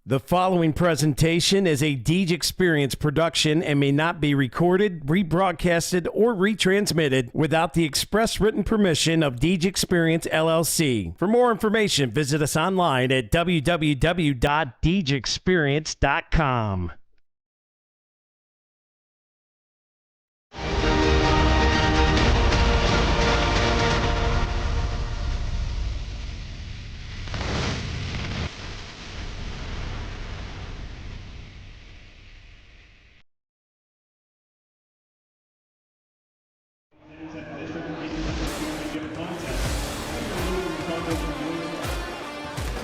The following presentation is a Deej Experience production and may not be recorded, rebroadcasted, or retransmitted without the express written permission of Deej Experience, LLC. For more information, visit us online at www.deejexperience.com.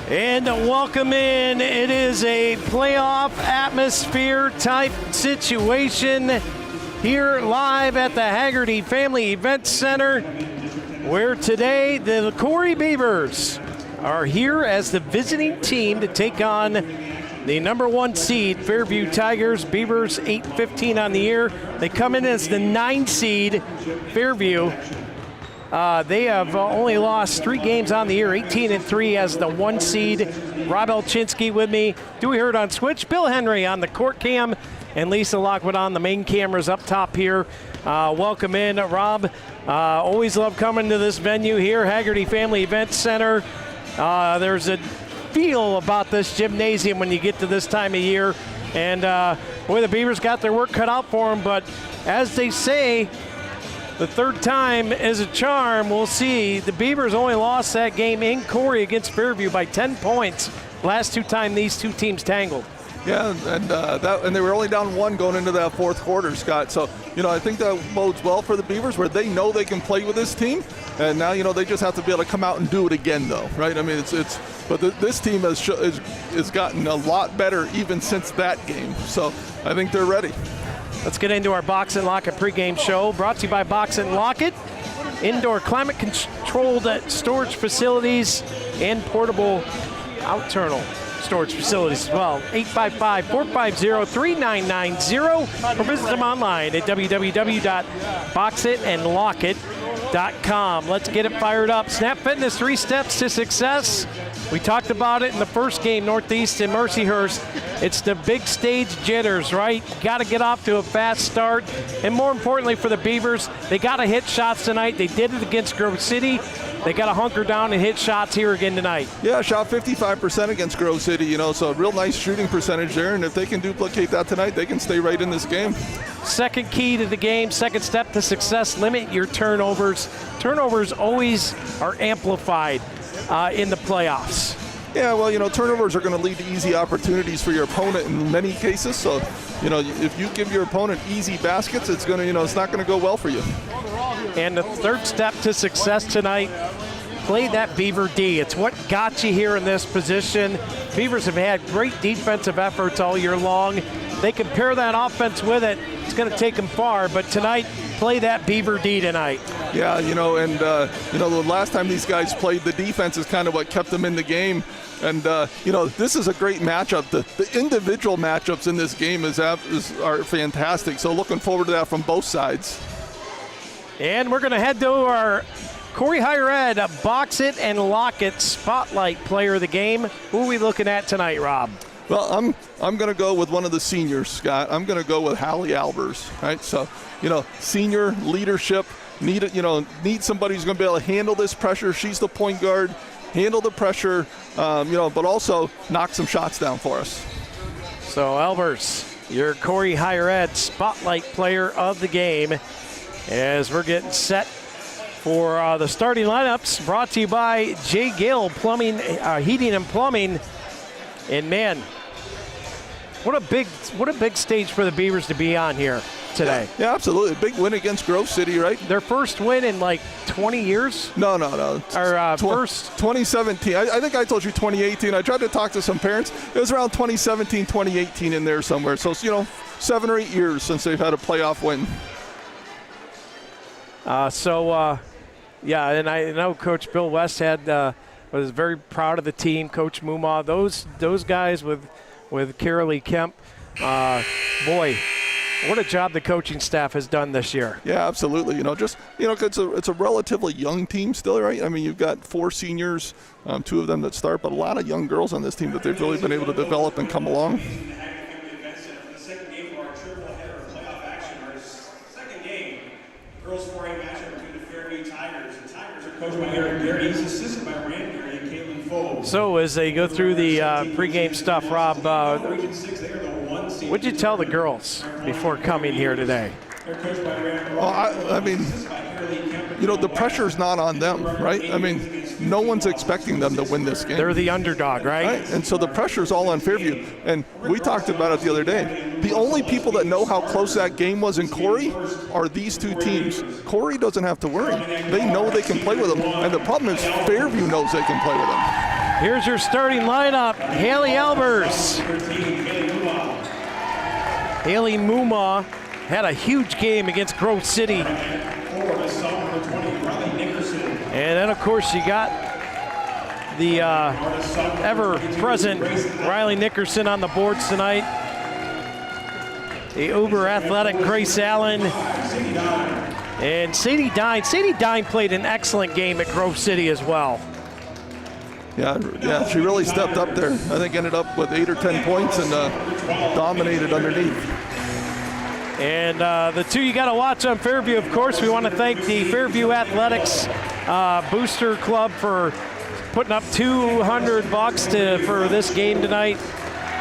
And welcome in. It is a playoff atmosphere type situation here live at the Haggerty Family Event Center, where today the Corry Beavers are here as the visiting team to take on the number one seed, Fairview Tigers. Beavers 8-15 on the year. They come in as the 9 seed, Fairview. They have only lost 3 games on the year, 18-3 as the 1 seed. Rob Elchinski with me. Dewey Hurd on Switch, Bill Henry on the court cam, and Lisa Lockwood on the main cameras up top here. Welcome in, Rob. Always love coming to this venue here, Haggerty Family Event Center. There's a feel about this gymnasium when you get to this time of year. And boy, the Beavers got their work cut out for them, but as they say, the third time is a charm. We'll see. The Beavers only lost that game in Corry against Fairview by 10 points. Last 2 times these 2 teams tangled. Yeah, and they were only down 1 going into that 4th quarter, Scott. So, I think that bodes well for the Beavers, where they know they can play with this team. And now, they just have to be able to come out and do it again, though, right? I mean, this team has gotten a lot better even since that game. So I think they're ready. Let's get into our Box and Lock It pregame show, brought to you by Box and Lock It, indoor climate-controlled storage facilities and portable outternal storage facilities as well. 855-450-3990, or visit them online at www.boxitandlockit.com. Let's get it fired up. Snap Fitness, 3 steps to success. We talked about it in the first game, Northeast and Mercyhurst. It's the big stage jitters, right? Got to get off to a fast start. And more importantly for the Beavers, they got to hit shots tonight. They did it against Grove City. They got to hunker down and hit shots here again tonight. Yeah, shot 55% against Grove City, so a real nice shooting percentage there. And if they can duplicate that tonight, they can stay right in this game. Second key to the game, second step to success, limit your turnovers. Turnovers always are amplified in the playoffs. Yeah, well, turnovers are going to lead to easy opportunities for your opponent in many cases. So, if you give your opponent easy baskets, it's going to, it's not going to go well for you. And the third step to success tonight, play that Beaver D. It's what got you here in this position. Beavers have had great defensive efforts all year long. They can pair that offense with it. It's going to take them far, but tonight, play that Beaver D tonight. Yeah, the last time these guys played, the defense is kind of what kept them in the game. And, this is a great matchup. The individual matchups in this game are fantastic. So looking forward to that from both sides. And we're going to head to our Corry Higher Ed Box It and Lock It Spotlight Player of the Game. Who are we looking at tonight, Rob? Well, I'm going to go with one of the seniors, Scott. I'm going to go with Hallie Albers, right? So, senior leadership, need somebody who's going to be able to handle this pressure. She's the point guard, handle the pressure, but also knock some shots down for us. So, Albers, your Corry Higher Ed Spotlight Player of the Game, as we're getting set for the starting lineups, brought to you by J. Gill Plumbing, Heating and Plumbing. And man, what a big stage for the Beavers to be on here today. Yeah, absolutely. Big win against Grove City, right? Their first win in like 20 years? No. Our first 2017. I think I told you 2018. I tried to talk to some parents. It was around 2017, 2018 in there somewhere. So, 7 or 8 years since they've had a playoff win. Yeah, and I know Coach Bill West was very proud of the team. Coach Mumaw, those guys with Carolee Kemp, boy, What a job the coaching staff has done this year. Yeah, absolutely. It's a relatively young team still, right? I mean, you've got 4 seniors, 2 of them that start, but a lot of young girls on this team that they've really been able to develop and come along. Girls 4A matchup between the Fairview Tigers. The Tigers are coached by Aaron Gary. He's assisted by Rand Gary and Caitlin Foe. So as they go through the pregame stuff, Rob, what'd you tell the girls before coming here today? Well, I mean, the pressure's not on them, right? I mean, no one's expecting them to win this game. They're the underdog, right? And so the pressure's all on Fairview. And we talked about it the other day. The only people that know how close that game was in Corry are these 2 teams. Corry doesn't have to worry. They know they can play with them. And the problem is Fairview knows they can play with them. Here's your starting lineup. Haley Albers. Haley Muma had a huge game against Grove City. And then, of course, you got the ever-present Riley Nickerson on the boards tonight. The uber-athletic Grace Allen. And Sadie Dine. Sadie Dine played an excellent game at Grove City as well. Yeah, she really stepped up there. I think ended up with 8 or 10 points and dominated underneath. And the 2 you got to watch on Fairview, of course, we want to thank the Fairview Athletics Booster Club for putting up $200 for this game tonight.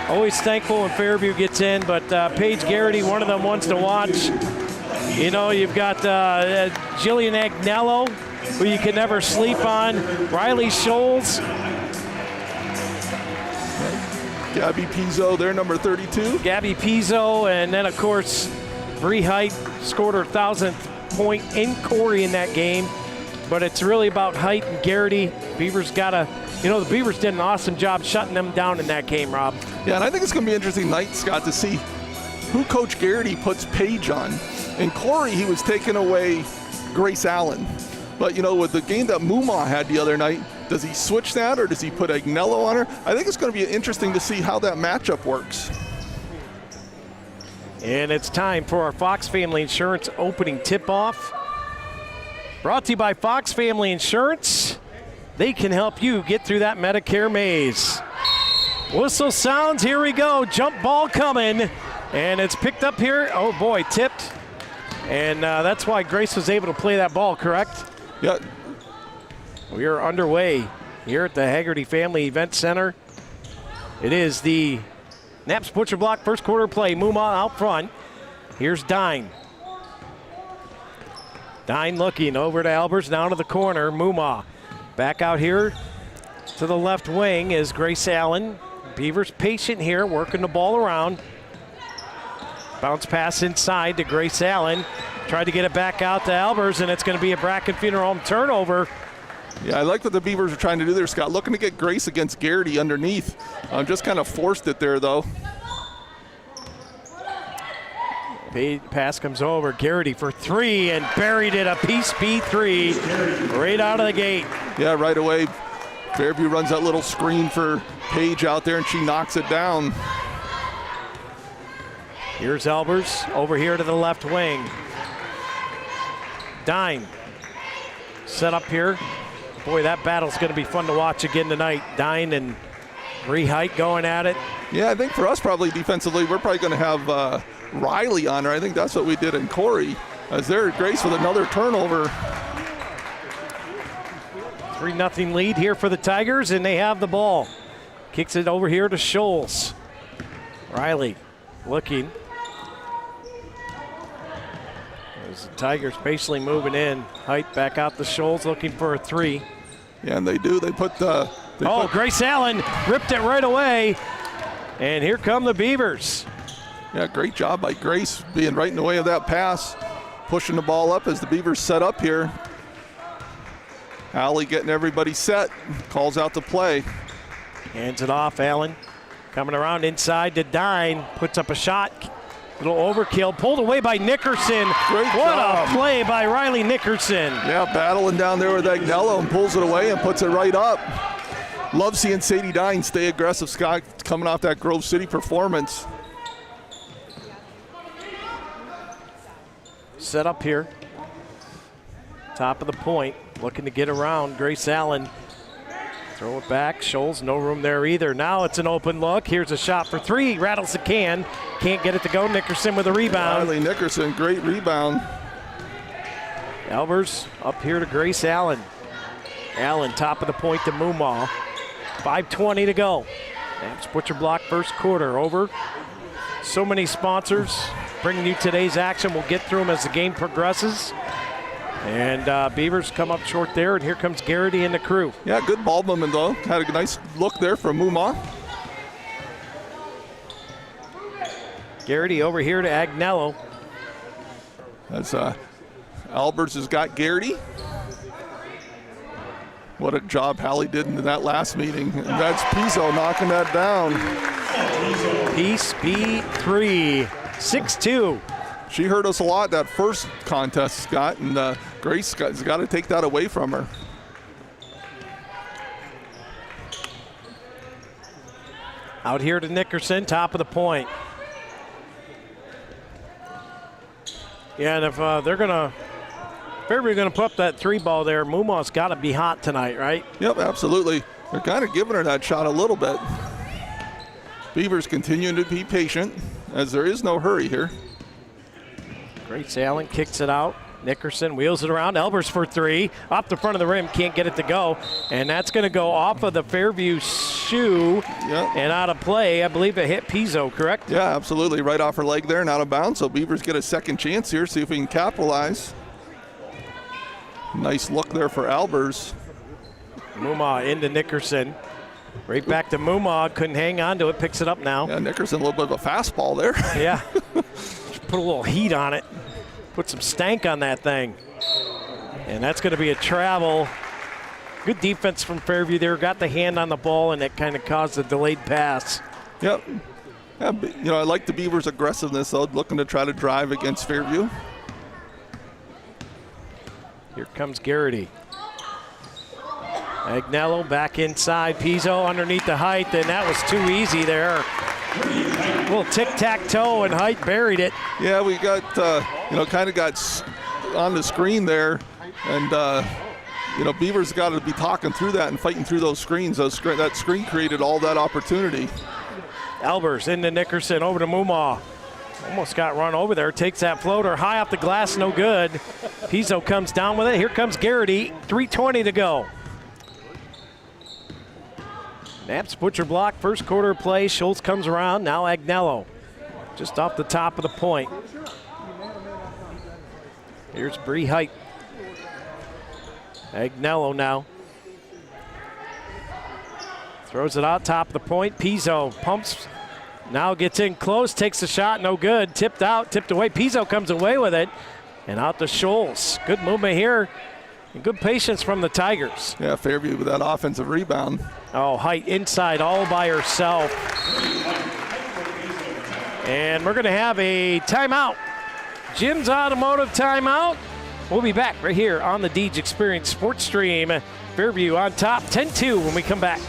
Always thankful when Fairview gets in, but Paige Garrity, one of them ones to watch. You've got Jillian Agnello, who you can never sleep on. Riley Scholes. Gabby Pizzo, they're number 32. Gabby Pizzo, and then, of course, Bree Height scored her 1,000th point in Corry in that game. But it's really about Height and Garrity. Beavers the Beavers did an awesome job shutting them down in that game, Rob. Yeah, and I think it's going to be an interesting night, Scott, to see who Coach Garrity puts Paige on. In Corry, he was taking away Grace Allen. But, with the game that Muma had the other night, does he switch that or does he put Agnello on her? I think it's going to be interesting to see how that matchup works. And it's time for our Fox Family Insurance opening tip-off. Brought to you by Fox Family Insurance. They can help you get through that Medicare maze. Whistle sounds, here we go. Jump ball coming. And it's picked up here. Oh boy, tipped. And that's why Grace was able to play that ball, correct? Yeah. We are underway here at the Haggerty Family Event Center. It is the Knapp's Butcher Block first quarter play. Muma out front. Here's Dine. Dine looking over to Albers, down to the corner. Muma back out here to the left wing is Grace Allen. Beavers patient here, working the ball around. Bounce pass inside to Grace Allen. Tried to get it back out to Albers, and it's going to be a Bracken Funeral Home turnover. Yeah, I like what the Beavers are trying to do there, Scott. Looking to get Grace against Garrity underneath. Just kind of forced it there, though. Pass comes over. Garrity for 3 and buried it. A piece B3 right out of the gate. Yeah, right away. Fairview runs that little screen for Paige out there, and she knocks it down. Here's Albers over here to the left wing. Dine set up here. Boy, that battle's going to be fun to watch again tonight. Dine and Bree Height going at it. Yeah, I think for us probably defensively, we're probably going to have Riley on her. I think that's what we did in Corry. As there, Grace with another turnover. 3-0 lead here for the Tigers, and they have the ball. Kicks it over here to Scholes. Riley looking. As the Tigers basically moving in. Height back out the Scholes looking for a 3. Yeah, and they do. They put the. Grace Allen ripped it right away. And here come the Beavers. Yeah, great job by Grace being right in the way of that pass. Pushing the ball up as the Beavers set up here. Allie getting everybody set. Calls out the play. Hands it off, Allen. Coming around inside to Dine. Puts up a shot. Little overkill. Pulled away by Nickerson. Great what job. A play by Riley Nickerson. Yeah, battling down there with Agnello and pulls it away and puts it right up. Love seeing Sadie Dine stay aggressive, Scott, coming off that Grove City performance. set up here. Top of the point, looking to get around. Grace Allen. Throw it back. Scholes, no room there either. Now it's an open look. Here's a shot for three. Rattles the can. Can't get it to go. Nickerson with a rebound. Riley Nickerson, great rebound. Albers up here to Grace Allen. Allen, top of the point to Mumaw. 5:20 to go. Naps Butcher Block first quarter over. So many sponsors bringing you today's action. We'll get through them as the game progresses. And Beavers come up short there, and here comes Garrity and the crew. Yeah, good ball movement though. Had a nice look there from Mumaw. Garrity over here to Agnello. As Albers has got Garrity. What a job Hallie did in that last meeting. And that's Pizzo knocking that down. Peace B3, 6-2. She hurt us a lot that first contest, Scott, and Grace has got to take that away from her. Out here to Nickerson, top of the point. Yeah, and if Fairview gonna put up that three ball there, Mumaw's got to be hot tonight, right? Yep, absolutely. They're kind of giving her that shot a little bit. Beavers continuing to be patient, as there is no hurry here. Grace Allen kicks it out. Nickerson wheels it around. Albers for three. Off the front of the rim. Can't get it to go. And that's going to go off of the Fairview shoe and out of play. I believe it hit Pizzo, correct? Yeah, absolutely. Right off her leg there and out of bounds. So Beavers get a second chance here. See if we can capitalize. Nice look there for Albers. Mumaw into Nickerson. Right back to Mumaw. Couldn't hang on to it. Picks it up now. Yeah, Nickerson, a little bit of a fastball there. Yeah. Just put a little heat on it. Put some stank on that thing. And that's going to be a travel. Good defense from Fairview there. Got the hand on the ball, and it kind of caused a delayed pass. Yep. Yeah, you know, I like the Beavers' aggressiveness, though, looking to try to drive against Fairview. Here comes Garrity. Agnello back inside. Pizzo underneath the height, and that was too easy there. A little tic-tac-toe, and Height buried it. Yeah, we got, kind of got on the screen there. And, Beavers got to be talking through that and fighting through those screens. That screen created all that opportunity. Albers into Nickerson, over to Mumaw. Almost got run over there. Takes that floater high off the glass, no good. Pizzo comes down with it. Here comes Garrity. 3:20 to go. Naps Butcher Block, first quarter play. Schultz comes around. Now Agnello, just off the top of the point. Here's Bree Height. Agnello now. Throws it out top of the point. Pizzo pumps. Now gets in close, takes the shot, no good. Tipped out, tipped away. Pizzo comes away with it. And out to Scholes. Good movement here. And good patience from the Tigers. Yeah, Fairview with that offensive rebound. Oh, Height inside all by herself. And we're going to have a timeout. Jim's Automotive timeout. We'll be back right here on the Deej Experience Sports Stream. Fairview on top, 10-2 when we come back.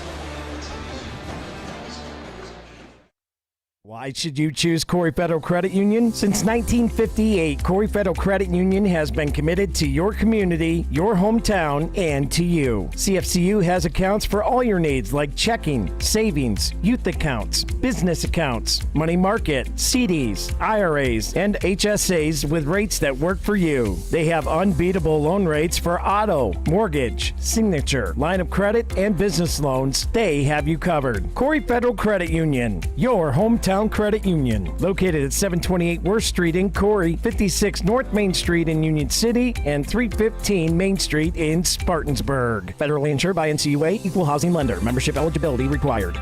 Why should you choose Corry Federal Credit Union? Since 1958, Corry Federal Credit Union has been committed to your community, your hometown, and to you. CFCU has accounts for all your needs like checking, savings, youth accounts, business accounts, money market, CDs, IRAs, and HSAs with rates that work for you. They have unbeatable loan rates for auto, mortgage, signature, line of credit, and business loans. They have you covered. Corry Federal Credit Union, your hometown credit union, located at 728 Worth Street in Corry, 56 North Main Street in Union City, and 315 Main Street in Spartansburg. Federally insured by NCUA, equal housing lender. Membership eligibility required.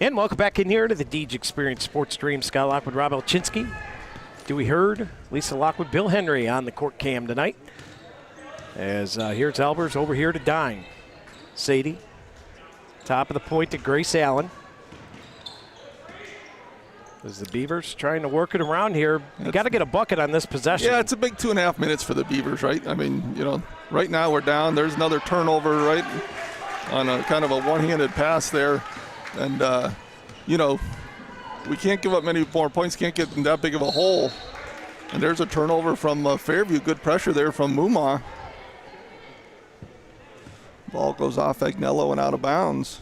And welcome back in here to the Deej Experience Sports Stream. Scott Lockwood, Rob Elchinski, Dewey Hurd, Lisa Lockwood, Bill Henry on the court cam tonight. As here's Albers over here to Dine. Sadie. Top of the point to Grace Allen. As the Beavers trying to work it around here. You got to get a bucket on this possession. Yeah, it's a big 2.5 minutes for the Beavers, right? I mean, right now we're down. There's another turnover, right, on a kind of a one-handed pass there. And, we can't give up many more points, can't get in that big of a hole. And there's a turnover from Fairview. Good pressure there from Mumma. Ball goes off Agnello and out of bounds.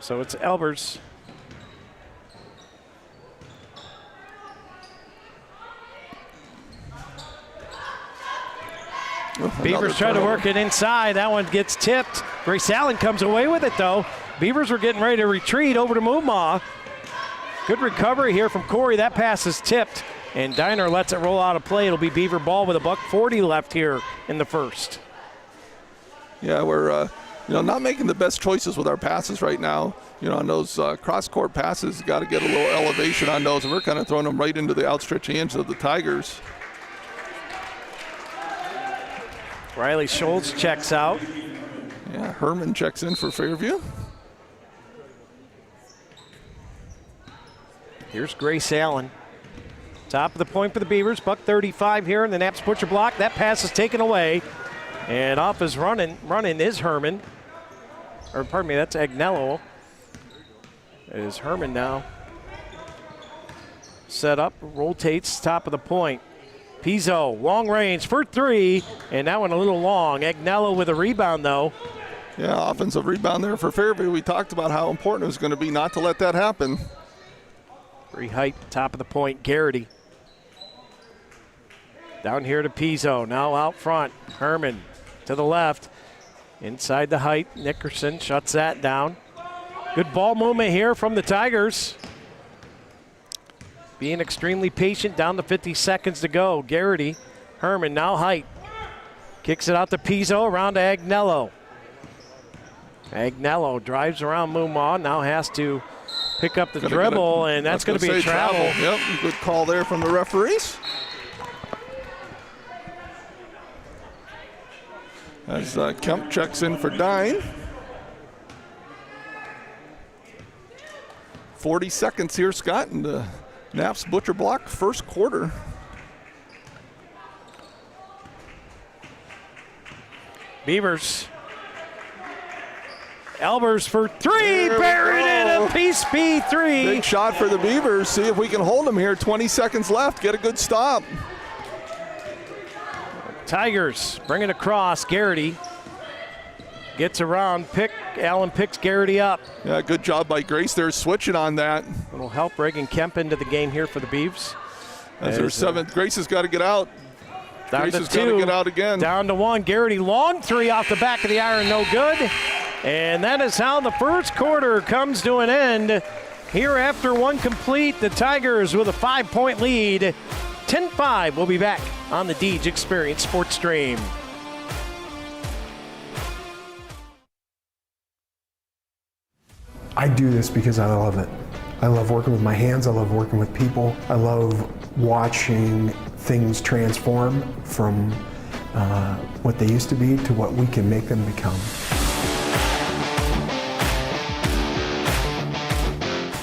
So it's Elbers. Beavers try to work it inside. That one gets tipped. Grace Allen comes away with it, though. Beavers were getting ready to retreat over to Moomaw. Good recovery here from Corry. That pass is tipped, and Diner lets it roll out of play. It'll be Beaver ball with $1:40 left here in the first. Yeah, we're not making the best choices with our passes right now. On those cross-court passes, got to get a little elevation on those, and we're kind of throwing them right into the outstretched hands of the Tigers. Riley Schultz checks out. Yeah, Herman checks in for Fairview. Here's Grace Allen. Top of the point for the Beavers. $1:35 here in the Naps Butcher block. That pass is taken away. And off his running is Herman. Or pardon me, that's Agnello. It is Herman now. Set up, rotates, top of the point. Pizzo, long range for three, and that one a little long. Agnello with a rebound, though. Yeah, offensive rebound there for Fairview. We talked about how important it was going to be not to let that happen. Free height, top of the point, Garrity. Down here to Pizzo, now out front. Herman to the left. Inside the height, Nickerson shuts that down. Good ball movement here from the Tigers. Being extremely patient, down to 50 seconds to go. Garrity, Herman, now height. Kicks it out to Pizzo, around to Agnello. Agnello drives around Moomaw, now has to pick up the dribble, and that's going to be a travel. Yep, good call there from the referees. As Kemp checks in for Dine. 40 seconds here, Scott, in the Naps Butcher block, first quarter. Beavers. Elbers for three, buried in a piece B3. Big shot for the Beavers. See if we can hold them here. 20 seconds left. Get a good stop. Tigers bring it across. Garrity gets around. Allen picks Garrity up. Yeah, good job by Grace there, switching on that. It'll help Reagan Kemp into the game here for the Beavs. As their seventh, Grace has got to get out. Down Grace to has two. got to get out again. Down to one. Garrity, long three off the back of the iron, no good. And that is how the first quarter comes to an end. Here after one complete, the Tigers with a 5-point lead. 10-5. We'll be back on the Deej Experience Sports Stream. I do this because I love it. I love working with my hands. I love working with people. I love watching things transform from what they used to be to what we can make them become.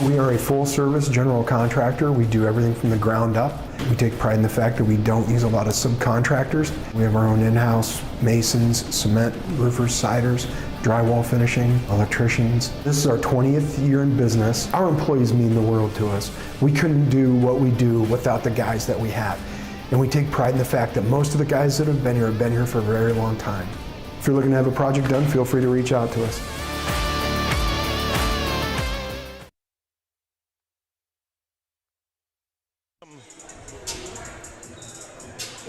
We are a full-service general contractor. We do everything from the ground up. We take pride in the fact that we don't use a lot of subcontractors. We have our own in-house masons, cement, roofers, siders, drywall finishing, electricians. This is our 20th year in business. Our employees mean the world to us. We couldn't do what we do without the guys that we have. And we take pride in the fact that most of the guys that have been here for a very long time. If you're looking to have a project done, feel free to reach out to us.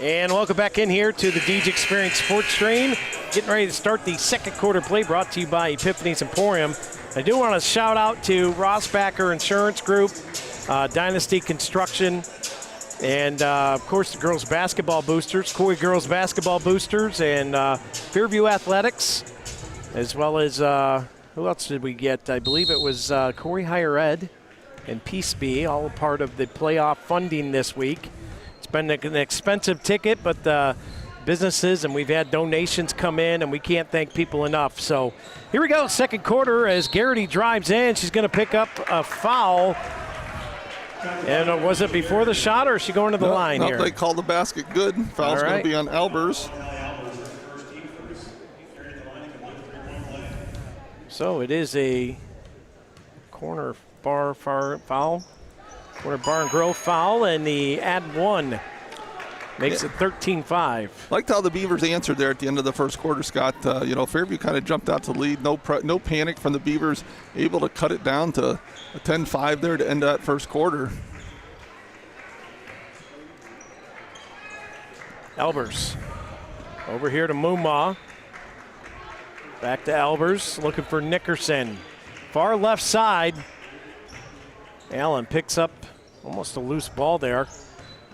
And welcome back in here to the Deej Experience Sports Stream. Getting ready to start the second quarter play, brought to you by Epiphany's Emporium. I do want to shout out to Rossbacher Insurance Group, Dynasty Construction, and of course the girls basketball boosters, Corry Girls Basketball Boosters, and Fairview Athletics, as well as, who else did we get? I believe it was Corry Higher Ed and Peace B, all a part of the playoff funding this week. It's been an expensive ticket, but businesses, and we've had donations come in, and we can't thank people enough. So here we go, second quarter, as Garrity drives in. She's going to pick up a foul. And was it before the shot, or is she going to the line here? They called the basket good. Foul's going to be on Albers. So it is a corner bar foul. Corner bar and grill foul, and the add one makes it 13-5. Liked how the Beavers answered there at the end of the first quarter, Scott. Fairview kind of jumped out to lead. No panic from the Beavers, able to cut it down to a 10-5 there to end that first quarter. Albers over here to Mumma. Back to Albers, looking for Nickerson. Far left side. Allen picks up almost a loose ball there.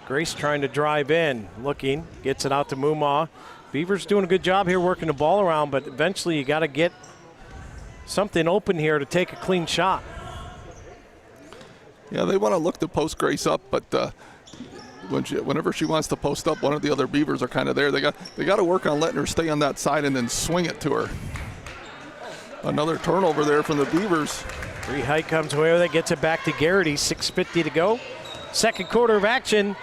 Grace trying to drive in, looking, gets it out to Mumma. Beavers doing a good job here working the ball around, but eventually you got to get something open here to take a clean shot. Yeah, they want to look to post Grace up, but whenever she wants to post up, one of the other Beavers are kind of there. They got to work on letting her stay on that side and then swing it to her. Another turnover there from the Beavers. Free height comes away with it, gets it back to Garrity, 6:50 to go. Second quarter of action.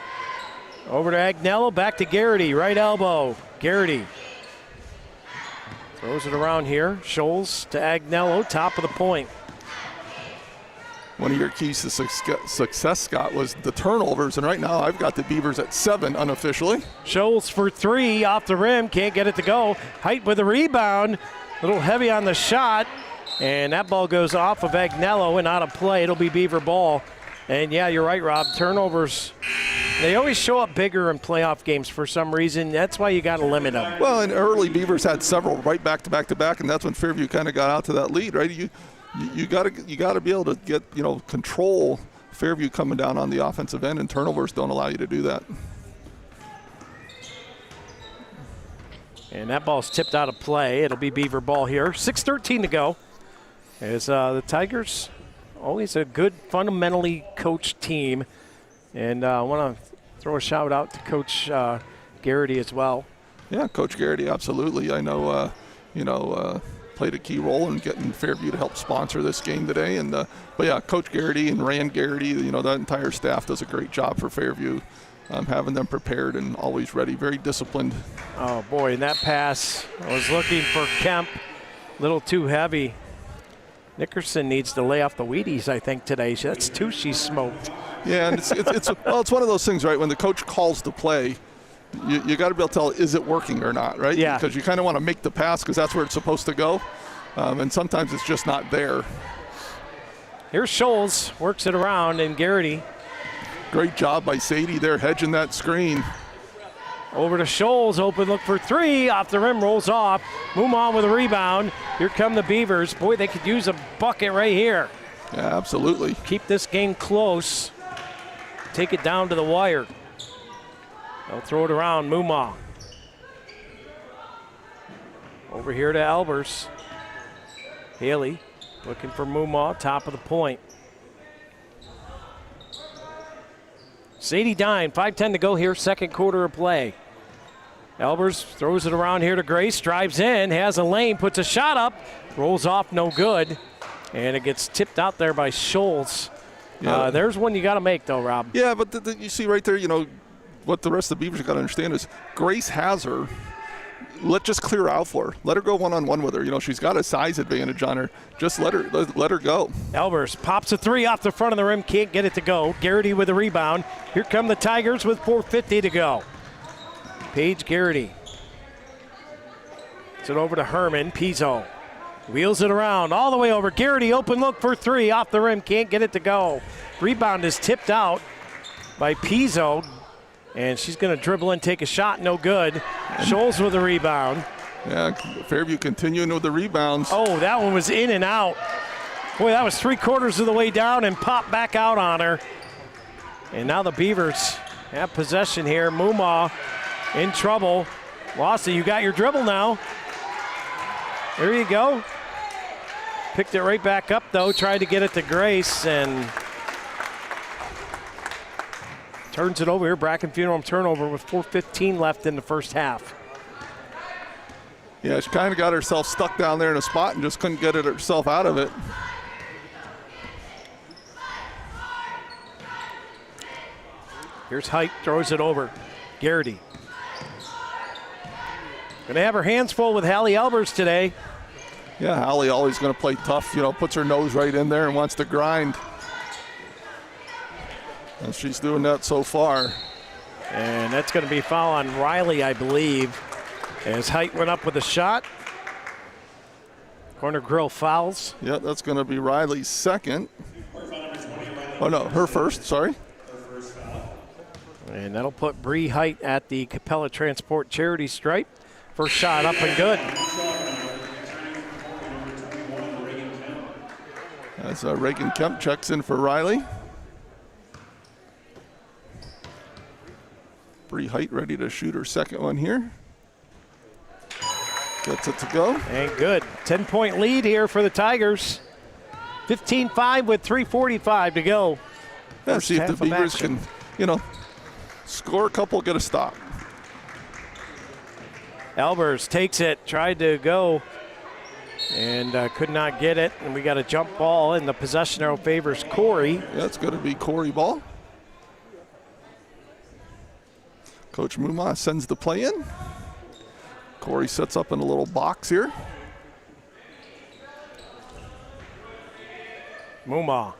Over to Agnello, back to Garrity, right elbow. Garrity throws it around here. Scholes to Agnello, top of the point. One of your keys to success, Scott, was the turnovers, and right now I've got the Beavers at 7 unofficially. Scholes for 3 off the rim, can't get it to go. Height with a rebound, a little heavy on the shot, and that ball goes off of Agnello and out of play. It'll be Beaver ball. And yeah, you're right, Rob. Turnovers, they always show up bigger in playoff games for some reason. That's why you got to limit them. Well, and early Beavers had several right back to back to back, and that's when Fairview kind of got out to that lead, right? You got to be able to get control Fairview coming down on the offensive end, and turnovers don't allow you to do that. And that ball's tipped out of play. It'll be Beaver ball here. 6:13 to go. As the Tigers. Always a good, fundamentally coached team. And I want to throw a shout out to Coach Garrity as well. Yeah, Coach Garrity, absolutely. I know, played a key role in getting Fairview to help sponsor this game today. And but yeah, Coach Garrity and Rand Garrity, that entire staff does a great job for Fairview, having them prepared and always ready, very disciplined. Oh boy, and that pass, I was looking for Kemp, a little too heavy. Nickerson needs to lay off the Wheaties, I think, today. That's 2 she smoked. Yeah, and it's one of those things, right? When the coach calls the play, you got to be able to tell, is it working or not, right? Yeah. Because you kind of want to make the pass because that's where it's supposed to go, and sometimes it's just not there. Here's Scholes, works it around, and Garrity. Great job by Sadie there, hedging that screen. Over to Scholes, open look for 3, off the rim, rolls off. Mumma with a rebound. Here come the Beavers. Boy, they could use a bucket right here. Yeah, absolutely. Keep this game close. Take it down to the wire. They'll throw it around, Mumma. Over here to Albers. Haley looking for Mumma, top of the point. Sadie Dine, 5:10 to go here, second quarter of play. Albers throws it around here to Grace, drives in, has a lane, puts a shot up, rolls off, no good. And it gets tipped out there by Scholes. Yeah. There's one you got to make, though, Rob. Yeah, but you see right there, what the rest of the Beavers got to understand is Grace has her. Let's just clear out for her. Let her go one-on-one with her. She's got a size advantage on her. Just let her go. Albers pops a 3 off the front of the rim, can't get it to go. Garrity with a rebound. Here come the Tigers with 4:50 to go. Paige Garrity. It's it over to Herman. Pizzo wheels it around all the way over. Garrity open look for 3 off the rim, can't get it to go. Rebound is tipped out by Pizzo, and she's going to dribble and take a shot, no good. Scholes with a rebound. Yeah, Fairview continuing with the rebounds. Oh, that one was in and out. Boy, that was 3/4 of the way down and popped back out on her. And now the Beavers have possession here. Mumma in trouble. Lossie, you got your dribble now. There you go. Picked it right back up, though. Tried to get it to Grace and turns it over here. Bracken Funeral turnover with 4:15 left in the first half. Yeah, she kind of got herself stuck down there in a spot and just couldn't get herself out of it. Here's Height, throws it over. Garrity. Going to have her hands full with Hallie Albers today. Yeah, Hallie always going to play tough, puts her nose right in there and wants to grind. And she's doing that so far. And that's going to be a foul on Riley, I believe, as Height went up with a shot. Corner grill fouls. Yeah, that's going to be Riley's second. Oh, no, her first, sorry. And that'll put Bree Height at the Capella Transport charity stripe. First shot up and good. As Reagan Kemp checks in for Riley. Bree Height ready to shoot her second one here. Gets it to go. And good. 10-point lead here for the Tigers. 15-5 with 3:45 to go. Yeah, see if the Beavers can, score a couple, get a stop. Albers takes it, tried to go, and could not get it. And we got a jump ball, and the possession arrow favors Corry. Yeah, it's going to be Corry ball. Coach Muma sends the play in. Corry sets up in a little box here. Muma.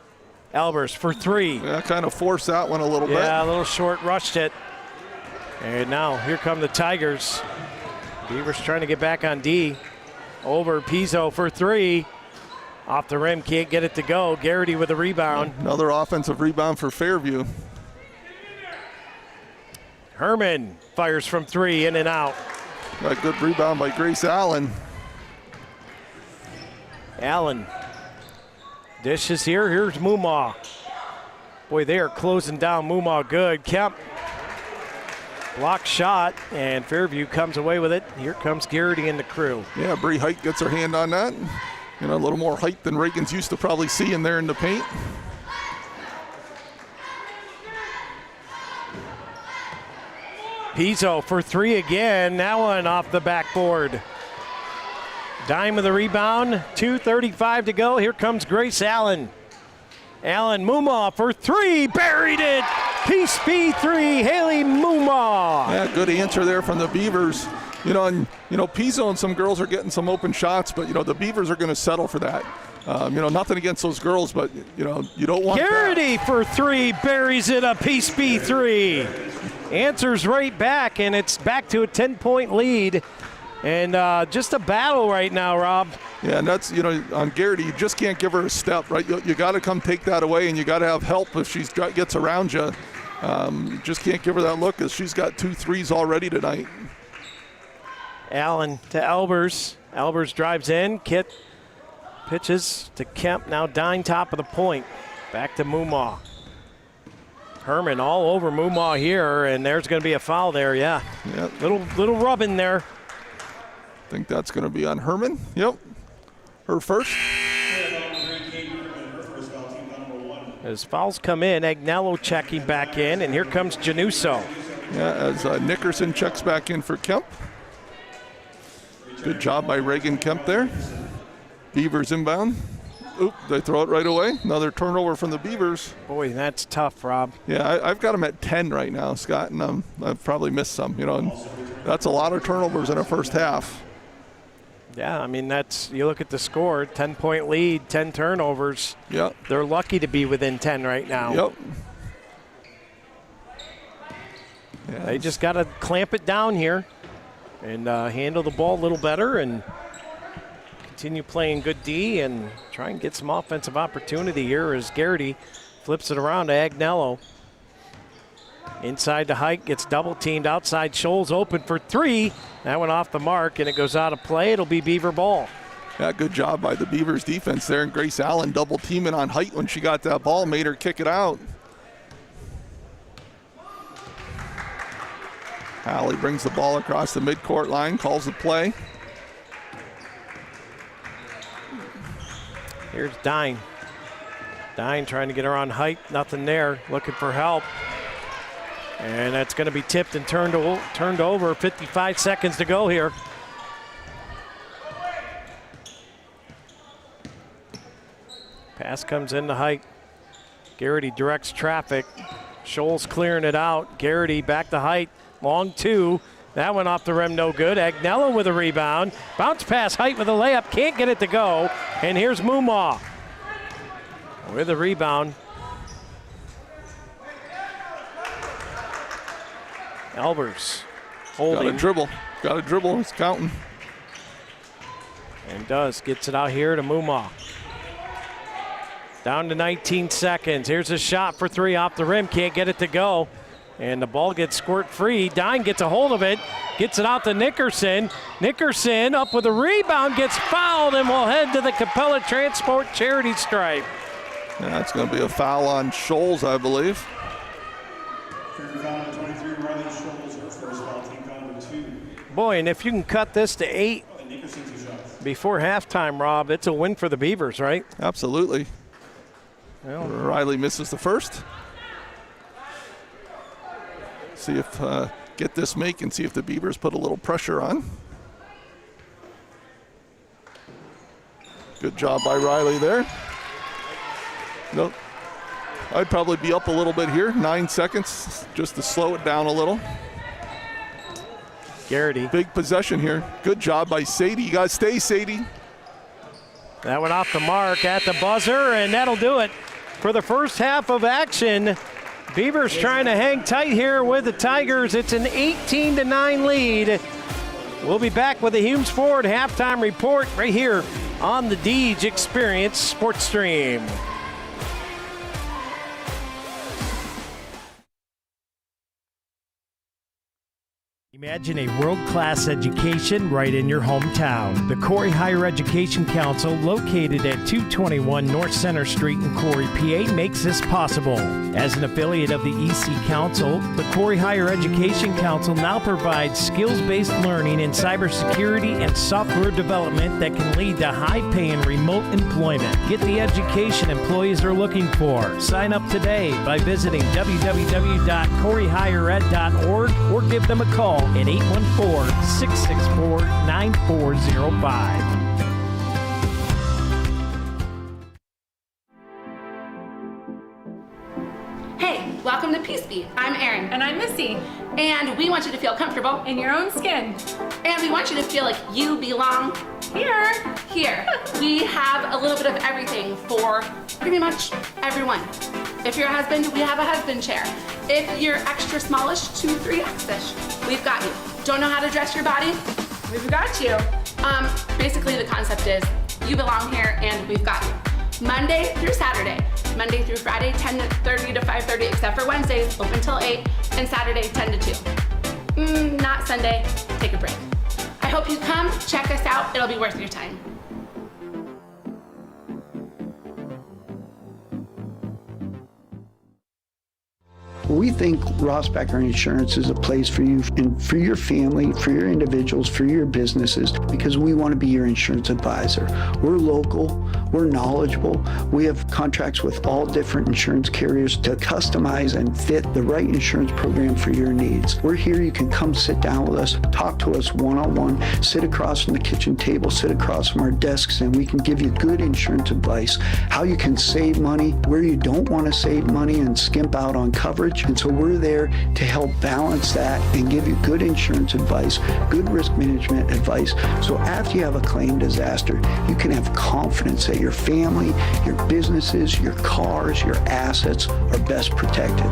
Albers for three. Yeah, kind of forced that one a little bit. Yeah, a little short, rushed it. And now here come the Tigers. Beavers trying to get back on D. Over Pizzo for three. Off the rim, can't get it to go. Garrity with a rebound. Another offensive rebound for Fairview. Herman fires from three, in and out. A good rebound by Grace Allen. Allen dishes here. Here's Muma. Boy, they are closing down Muma good. Kemp. Block shot, and Fairview comes away with it. Here comes Garrity and the crew. Yeah, Bree Height gets her hand on that. A little more height than Reagan's used to probably see in there in the paint. Pizzo for three again. That one off the backboard. Dime of the rebound. 2:35 to go. Here comes Grace Allen. Allen Muma for three. Buried it. Piece B3. Haley Muma. Yeah, good answer there from the Beavers. Pizzo and some girls are getting some open shots, but, the Beavers are going to settle for that. Nothing against those girls, but, you don't want Garrity for three. Buries it a Piece B3. Answers right back, and it's back to a 10-point lead. And just a battle right now, Rob. Yeah, and that's, on Garrity, you just can't give her a step, right? You got to come take that away, and you got to have help if she gets around you. You just can't give her that look, because she's got 2 threes already tonight. Allen to Albers. Albers drives in. Kit pitches to Kemp. Now Dine top of the point. Back to Muma. Herman all over Muma here, and there's going to be a foul there, yeah. Little rubbing there. I think that's going to be on Herman. Yep. Her first. As fouls come in, Agnello checking back in, and here comes Januso. Yeah, as Nickerson checks back in for Kemp. Good job by Reagan Kemp there. Beavers inbound. Oop, they throw it right away. Another turnover from the Beavers. Boy, that's tough, Rob. Yeah, I've got them at 10 right now, Scott, and I've probably missed some, and that's a lot of turnovers in a first half. Yeah, I mean, you look at the score, 10-point lead, 10 turnovers. Yep. They're lucky to be within 10 right now. Yep. Yeah, they just got to clamp it down here and handle the ball a little better and continue playing good D and try and get some offensive opportunity here as Garrity flips it around to Agnello. Inside to Height, gets double teamed outside. Scholes open for three. That went off the mark and it goes out of play. It'll be Beaver ball. Yeah, good job by the Beavers defense there. And Grace Allen double teaming on Height when she got that ball, made her kick it out. Hallie brings the ball across the midcourt line, calls the play. Here's Dine. Dine trying to get her on Height, nothing there, looking for help. And that's going to be tipped and turned over. 55 seconds to go here. Pass comes into Height. Garrity directs traffic. Scholes clearing it out. Garrity back to Height. Long two. That one off the rim, no good. Agnello with a rebound. Bounce pass, Height with a layup, can't get it to go. And here's Mumaw with a rebound. Albers holding. Got a dribble, he's counting. And gets it out here to Mumaw. Down to 19 seconds. Here's a shot for three off the rim, can't get it to go. And the ball gets squirt free. Dine gets a hold of it, gets it out to Nickerson. Nickerson up with a rebound, gets fouled, and will head to the Capella Transport charity stripe. Yeah, it's going to be a foul on Scholes, I believe. Fairview foul number 23, Riley Scholes, her first foul, team foul number 2. Boy, and if you can cut this to 8 before halftime, Rob, it's a win for the Beavers, right? Absolutely. Well, Riley misses the first. See if get this make and see if the Beavers put a little pressure on. Good job by Riley there. Nope. I'd probably be up a little bit here. 9 seconds just to slow it down a little. Garrity. Big possession here. Good job by Sadie. You got to stay, Sadie. That went off the mark at the buzzer, and that'll do it for the first half of action. Beavers trying to hang tight here with the Tigers. It's an 18-9 lead. We'll be back with the Humes Ford halftime report right here on the Deej Experience Sports Stream. Imagine a world-class education right in your hometown. The Corry Higher Education Council, located at 221 North Center Street in Corry, PA, makes this possible. As an affiliate of the EC Council, the Corry Higher Education Council now provides skills-based learning in cybersecurity and software development that can lead to high-paying remote employment. Get the education employees are looking for. Sign up today by visiting www.corryhighered.org or give them a call at 814-664-9405. Hey, welcome to Peace Beat. I'm Erin. And I'm Missy. And we want you to feel comfortable. In your own skin. And we want you to feel like you belong Here. here. We have a little bit of everything for pretty much everyone. If you're a husband, we have a husband chair. If you're extra smallish, 2, 3X-ish, we've got you. Don't know how to dress your body? We've got you. Basically the concept is you belong here and we've got you. Monday through Saturday. Monday through Friday, 10:30 to 5:30, except for Wednesdays, open till 8, and Saturday, 10 to 2. Not Sunday, take a break. I hope you come, check us out, it'll be worth your time. We think Ross Becker Insurance is a place for you and for your family, for your individuals, for your businesses, because we want to be your insurance advisor. We're local, we're knowledgeable, we have contracts with all different insurance carriers to customize and fit the right insurance program for your needs. We're here, you can come sit down with us, talk to us one-on-one, sit across from the kitchen table, sit across from our desks, and we can give you good insurance advice, how you can save money, where you don't want to save money and skimp out on coverage. And so we're there to help balance that and give you good insurance advice, good risk management advice. So after you have a claim disaster, you can have confidence that your family, your businesses, your cars, your assets are best protected.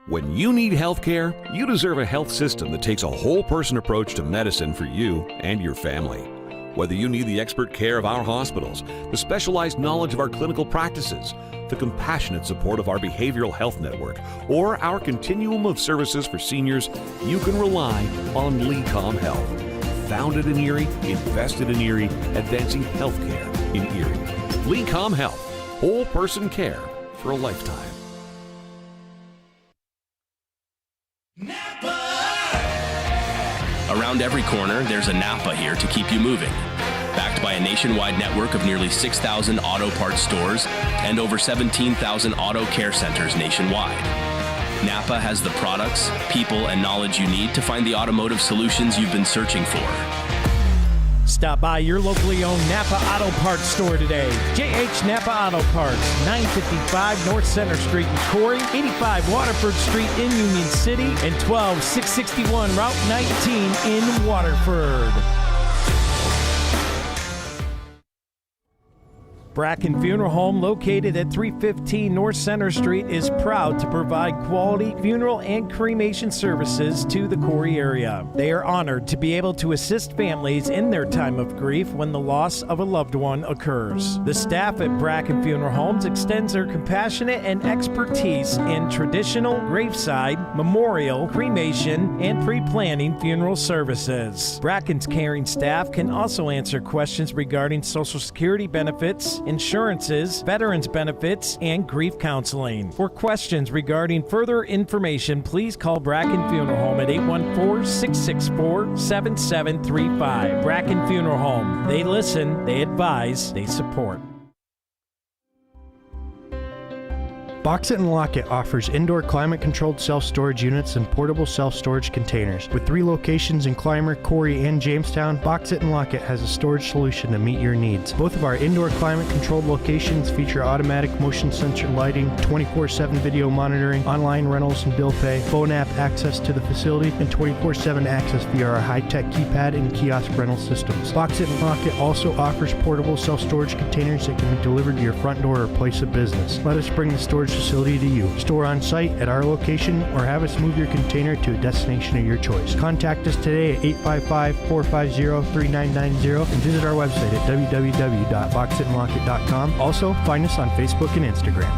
When you need health care, you deserve a health system that takes a whole person approach to medicine for you and your family. Whether you need the expert care of our hospitals, the specialized knowledge of our clinical practices, the compassionate support of our behavioral health network, or our continuum of services for seniors, you can rely on LECOM Health. Founded in Erie, invested in Erie, advancing healthcare in Erie. LECOM Health, whole person care for a lifetime. Around every corner, there's a Napa here to keep you moving. Backed by a nationwide network of nearly 6,000 auto parts stores and over 17,000 auto care centers nationwide. Napa has the products, people, and knowledge you need to find the automotive solutions you've been searching for. Stop by your locally owned Napa Auto Parts store today. JH Napa Auto Parts, 955 North Center Street in Corry, 85 Waterford Street in Union City, and 12661 Route 19 in Waterford. Bracken Funeral Home, located at 315 North Center Street, is proud to provide quality funeral and cremation services to the Corry area. They are honored to be able to assist families in their time of grief when the loss of a loved one occurs. The staff at Bracken Funeral Homes extends their compassionate and expertise in traditional graveside, memorial, cremation, and pre-planning funeral services. Bracken's caring staff can also answer questions regarding Social Security benefits, insurances, veterans benefits, and grief counseling. For questions regarding further information, please call Bracken Funeral Home at 814-664-7735. Bracken Funeral Home. They listen, they advise, they support. Box It and Lock It offers indoor climate-controlled self-storage units and portable self-storage containers. With 3 locations in Clymer, Corry, and Jamestown, Box It and Lock It has a storage solution to meet your needs. Both of our indoor climate-controlled locations feature automatic motion sensor lighting, 24/7 video monitoring, online rentals and bill pay, phone app access to the facility, and 24/7 access via our high-tech keypad and kiosk rental systems. Box It and Lock It also offers portable self-storage containers that can be delivered to your front door or place of business. Let us bring the storage facility to you. Store on site at our location or have us move your container to a destination of your choice. Contact us today at 855-450-3990 and visit our website at www.boxitandlockit.com. Also, find us on Facebook and Instagram.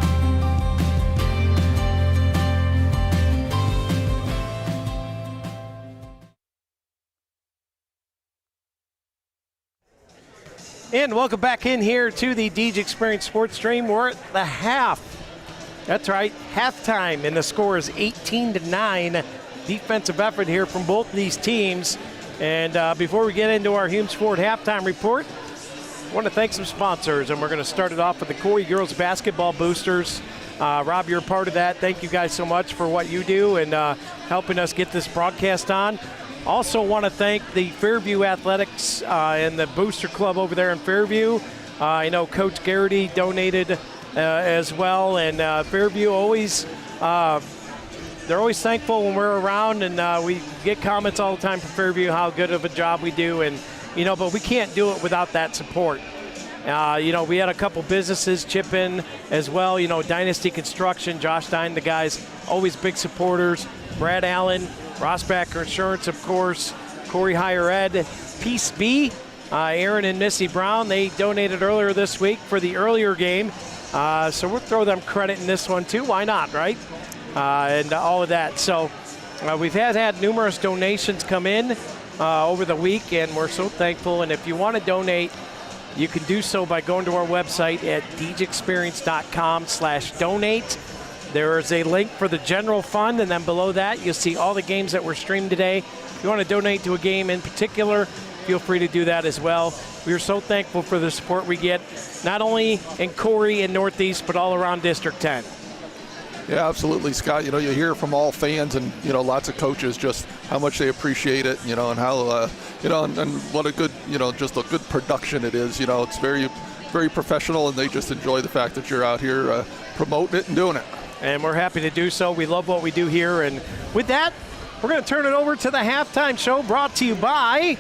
And welcome back in here to the DJ Experience Sports Stream. We're at the half. That's right, halftime, and the score is 18-9. Defensive effort here from both these teams. And before we get into our Humes Ford halftime report, I want to thank some sponsors, and we're going to start it off with the Corry Girls Basketball Boosters. Rob, you're a part of that. Thank you guys so much for what you do and helping us get this broadcast on. Also want to thank the Fairview Athletics and the Booster Club over there in Fairview. I know Coach Garrity donated as well, and Fairview always they're always thankful when we're around, and we get comments all the time from Fairview how good of a job we do, and but we can't do it without that support. We had a couple businesses chip in as well, Dynasty Construction, Josh Dine, the guys, always big supporters, Brad Allen, Rossbacker Insurance, of course, Corry Higher Ed, Peace B, Aaron and Missy Brown, they donated earlier this week for the earlier game. So we'll throw them credit in this one too. Why not, right? And all of that. So we've had numerous donations come in over the week, and we're so thankful. And if you want to donate, you can do so by going to our website at djexperience.com/donate. There is a link for the general fund, and then below that you'll see all the games that were streamed today. If you want to donate to a game in particular, feel free to do that as well. We are so thankful for the support we get, not only in Corry and Northeast, but all around District 10. Yeah, absolutely, Scott. You hear from all fans and, lots of coaches just how much they appreciate it, and how, and what a good, just a good production it is. It's very, very professional, and they just enjoy the fact that you're out here promoting it and doing it. And we're happy to do so. We love what we do here. And with that, we're going to turn it over to the halftime show brought to you by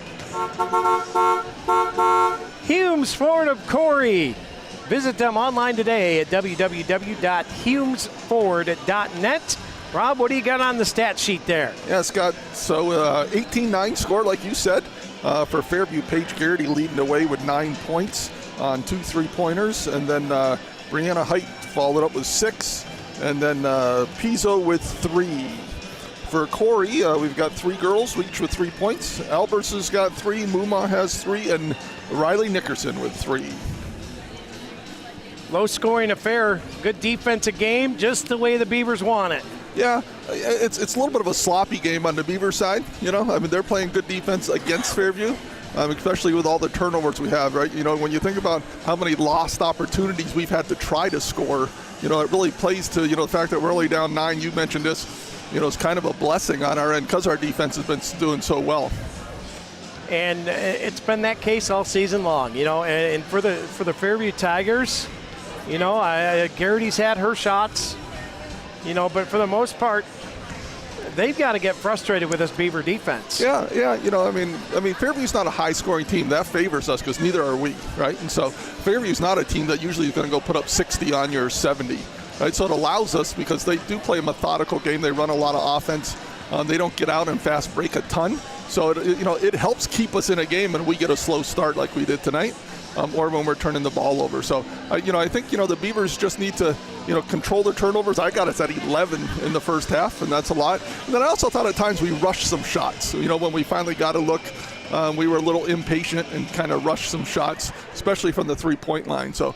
Humes Ford of Corry. Visit them online today at www.humesford.net. Rob, what do you got on the stat sheet there? Yeah, Scott, so 18-9 score, like you said, for Fairview. Paige Garrity leading the way with 9 points on 2 3-pointers. And then Brianna Height followed up with 6. And then Pizzo with 3. For Corry, we've got 3 girls, each with 3 points. Alberts has got 3, Muma has 3, and Riley Nickerson with 3. Low-scoring affair, good defensive game, just the way the Beavers want it. Yeah, it's a little bit of a sloppy game on the Beaver side. They're playing good defense against Fairview, especially with all the turnovers we have, right? When you think about how many lost opportunities we've had to try to score, it really plays to, the fact that we're only down 9. You mentioned this. It's kind of a blessing on our end because our defense has been doing so well. And it's been that case all season long, you know. And for the Fairview Tigers, you know, Garrity's had her shots, you know, but for the most part, they've got to get frustrated with this Beaver defense. Yeah. You know, I mean, Fairview's not a high-scoring team. That favors us because neither are we, right? And so Fairview's not a team that usually is going to go put up 60 on your 70, right? So it allows us, because they do play a methodical game. They run a lot of offense. They don't get out and fast break a ton. So, it helps keep us in a game when we get a slow start like we did tonight, or when we're turning the ball over. So, I think, the Beavers just need to, control their turnovers. I got us at 11 in the first half, and that's a lot. And then I also thought at times we rushed some shots. When we finally got a look, we were a little impatient and kind of rushed some shots, especially from the three-point line. So,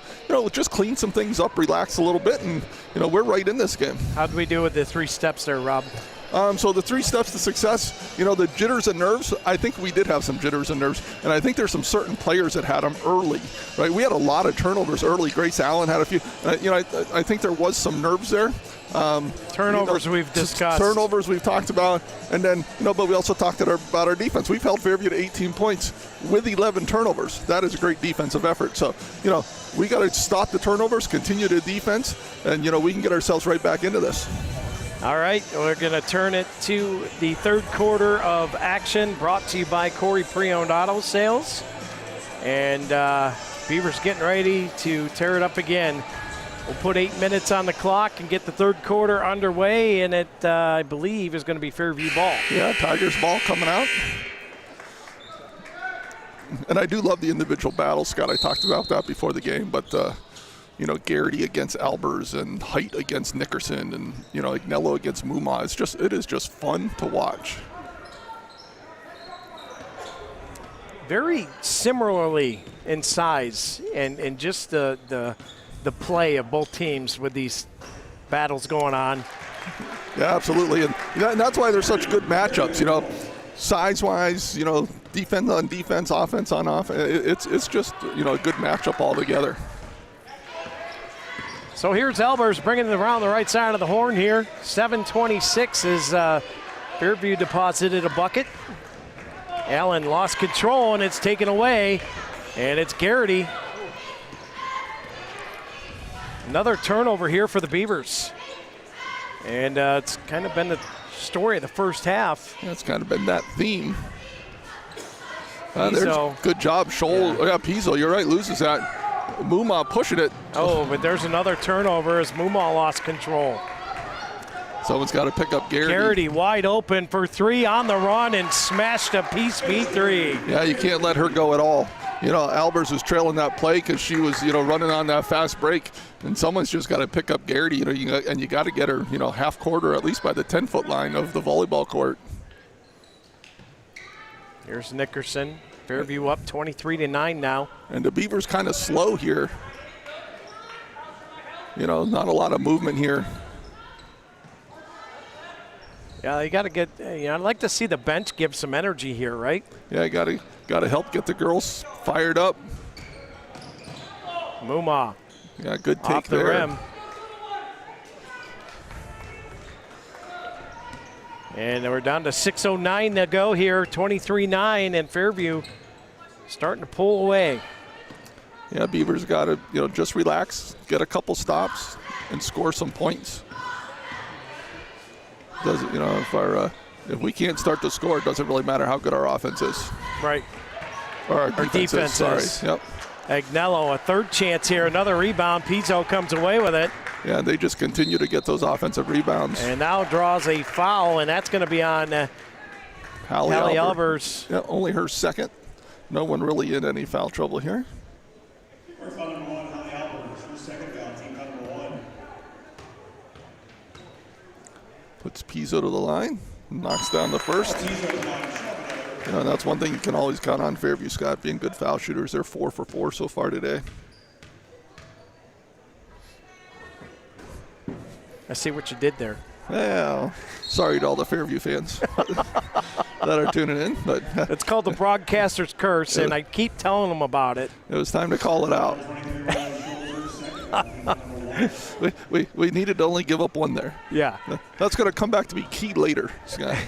just clean some things up, relax a little bit, and, we're right in this game. How'd we do with the 3 steps there, Rob? So the 3 steps to success, the jitters and nerves, I think we did have some jitters and nerves, and I think there's some certain players that had them early, right? We had a lot of turnovers early. Grace Allen had a few. I think there was some nerves there. Turnovers we've discussed. Turnovers we've talked about, and then, but we also talked about our defense. We've held Fairview to 18 points with 11 turnovers. That is a great defensive effort. So, we got to stop the turnovers, continue the defense, and, we can get ourselves right back into this. All right, we're going to turn it to the third quarter of action, brought to you by Corry Pre-Owned Auto Sales. And Beavers getting ready to tear it up again. We'll put 8 minutes on the clock and get the third quarter underway, and it, I believe, is going to be Fairview ball. Yeah, Tigers ball coming out. And I do love the individual battles, Scott. I talked about that before the game, but Garrity against Albers and Height against Nickerson and, Agnello against Muma. It is just fun to watch. Very similarly in size and just the play of both teams with these battles going on. Yeah, absolutely. And that's why they're such good matchups, size-wise, defense on defense, offense on offense. It's just, a good matchup altogether. So here's Albers bringing it around the right side of the horn here. 7:26 as Fairview deposited a bucket. Allen lost control, and it's taken away, and it's Garrity. Another turnover here for the Beavers. And it's kind of been the story of the first half. Yeah, it's kind of been that theme. Good job, Scholl. Yeah, Pizzo, you're right, loses that. Muma pushing it. Oh, but there's another turnover as Muma lost control. Someone's got to pick up Garrity. Garrity wide open for 3 on the run and smashed a piece beat 3. Yeah, you can't let her go at all. Albers was trailing that play because she was, running on that fast break, and someone's just got to pick up Garrity, and you got to get her, half quarter at least by the 10-foot line of the volleyball court. Here's Nickerson. Fairview up 23-9 now. And the Beavers kind of slow here. Not a lot of movement here. Yeah, you got to get. I'd like to see the bench give some energy here, right? Yeah, got to help get the girls fired up. Muma. Yeah, good take off the there. rim. And we're down to 6:09 to go here, 23-9, and Fairview starting to pull away. Yeah, Beavers got to just relax, get a couple stops, and score some points. If we can't start to score, it doesn't really matter how good our offense is. Right. Or our defense is. Sorry. Yep. Agnello, a third chance here, another rebound. Pizzo comes away with it. Yeah, they just continue to get those offensive rebounds. And now draws a foul, and that's going to be on Hallie Albers. Yeah, only her second. No one really in any foul trouble here. Foul number 1, Hallie Albers. Her second foul, team foul number 1. Puts Pizzo to the line, knocks down the first. That's one thing you can always count on Fairview, Scott, being good foul shooters. They're 4 for 4 so far today. I see what you did there. Well, sorry to all the Fairview fans that are tuning in. But it's called the broadcaster's curse, and I keep telling them about it. It was time to call it out. we needed to only give up one there. Yeah. That's going to come back to be key later, Scott.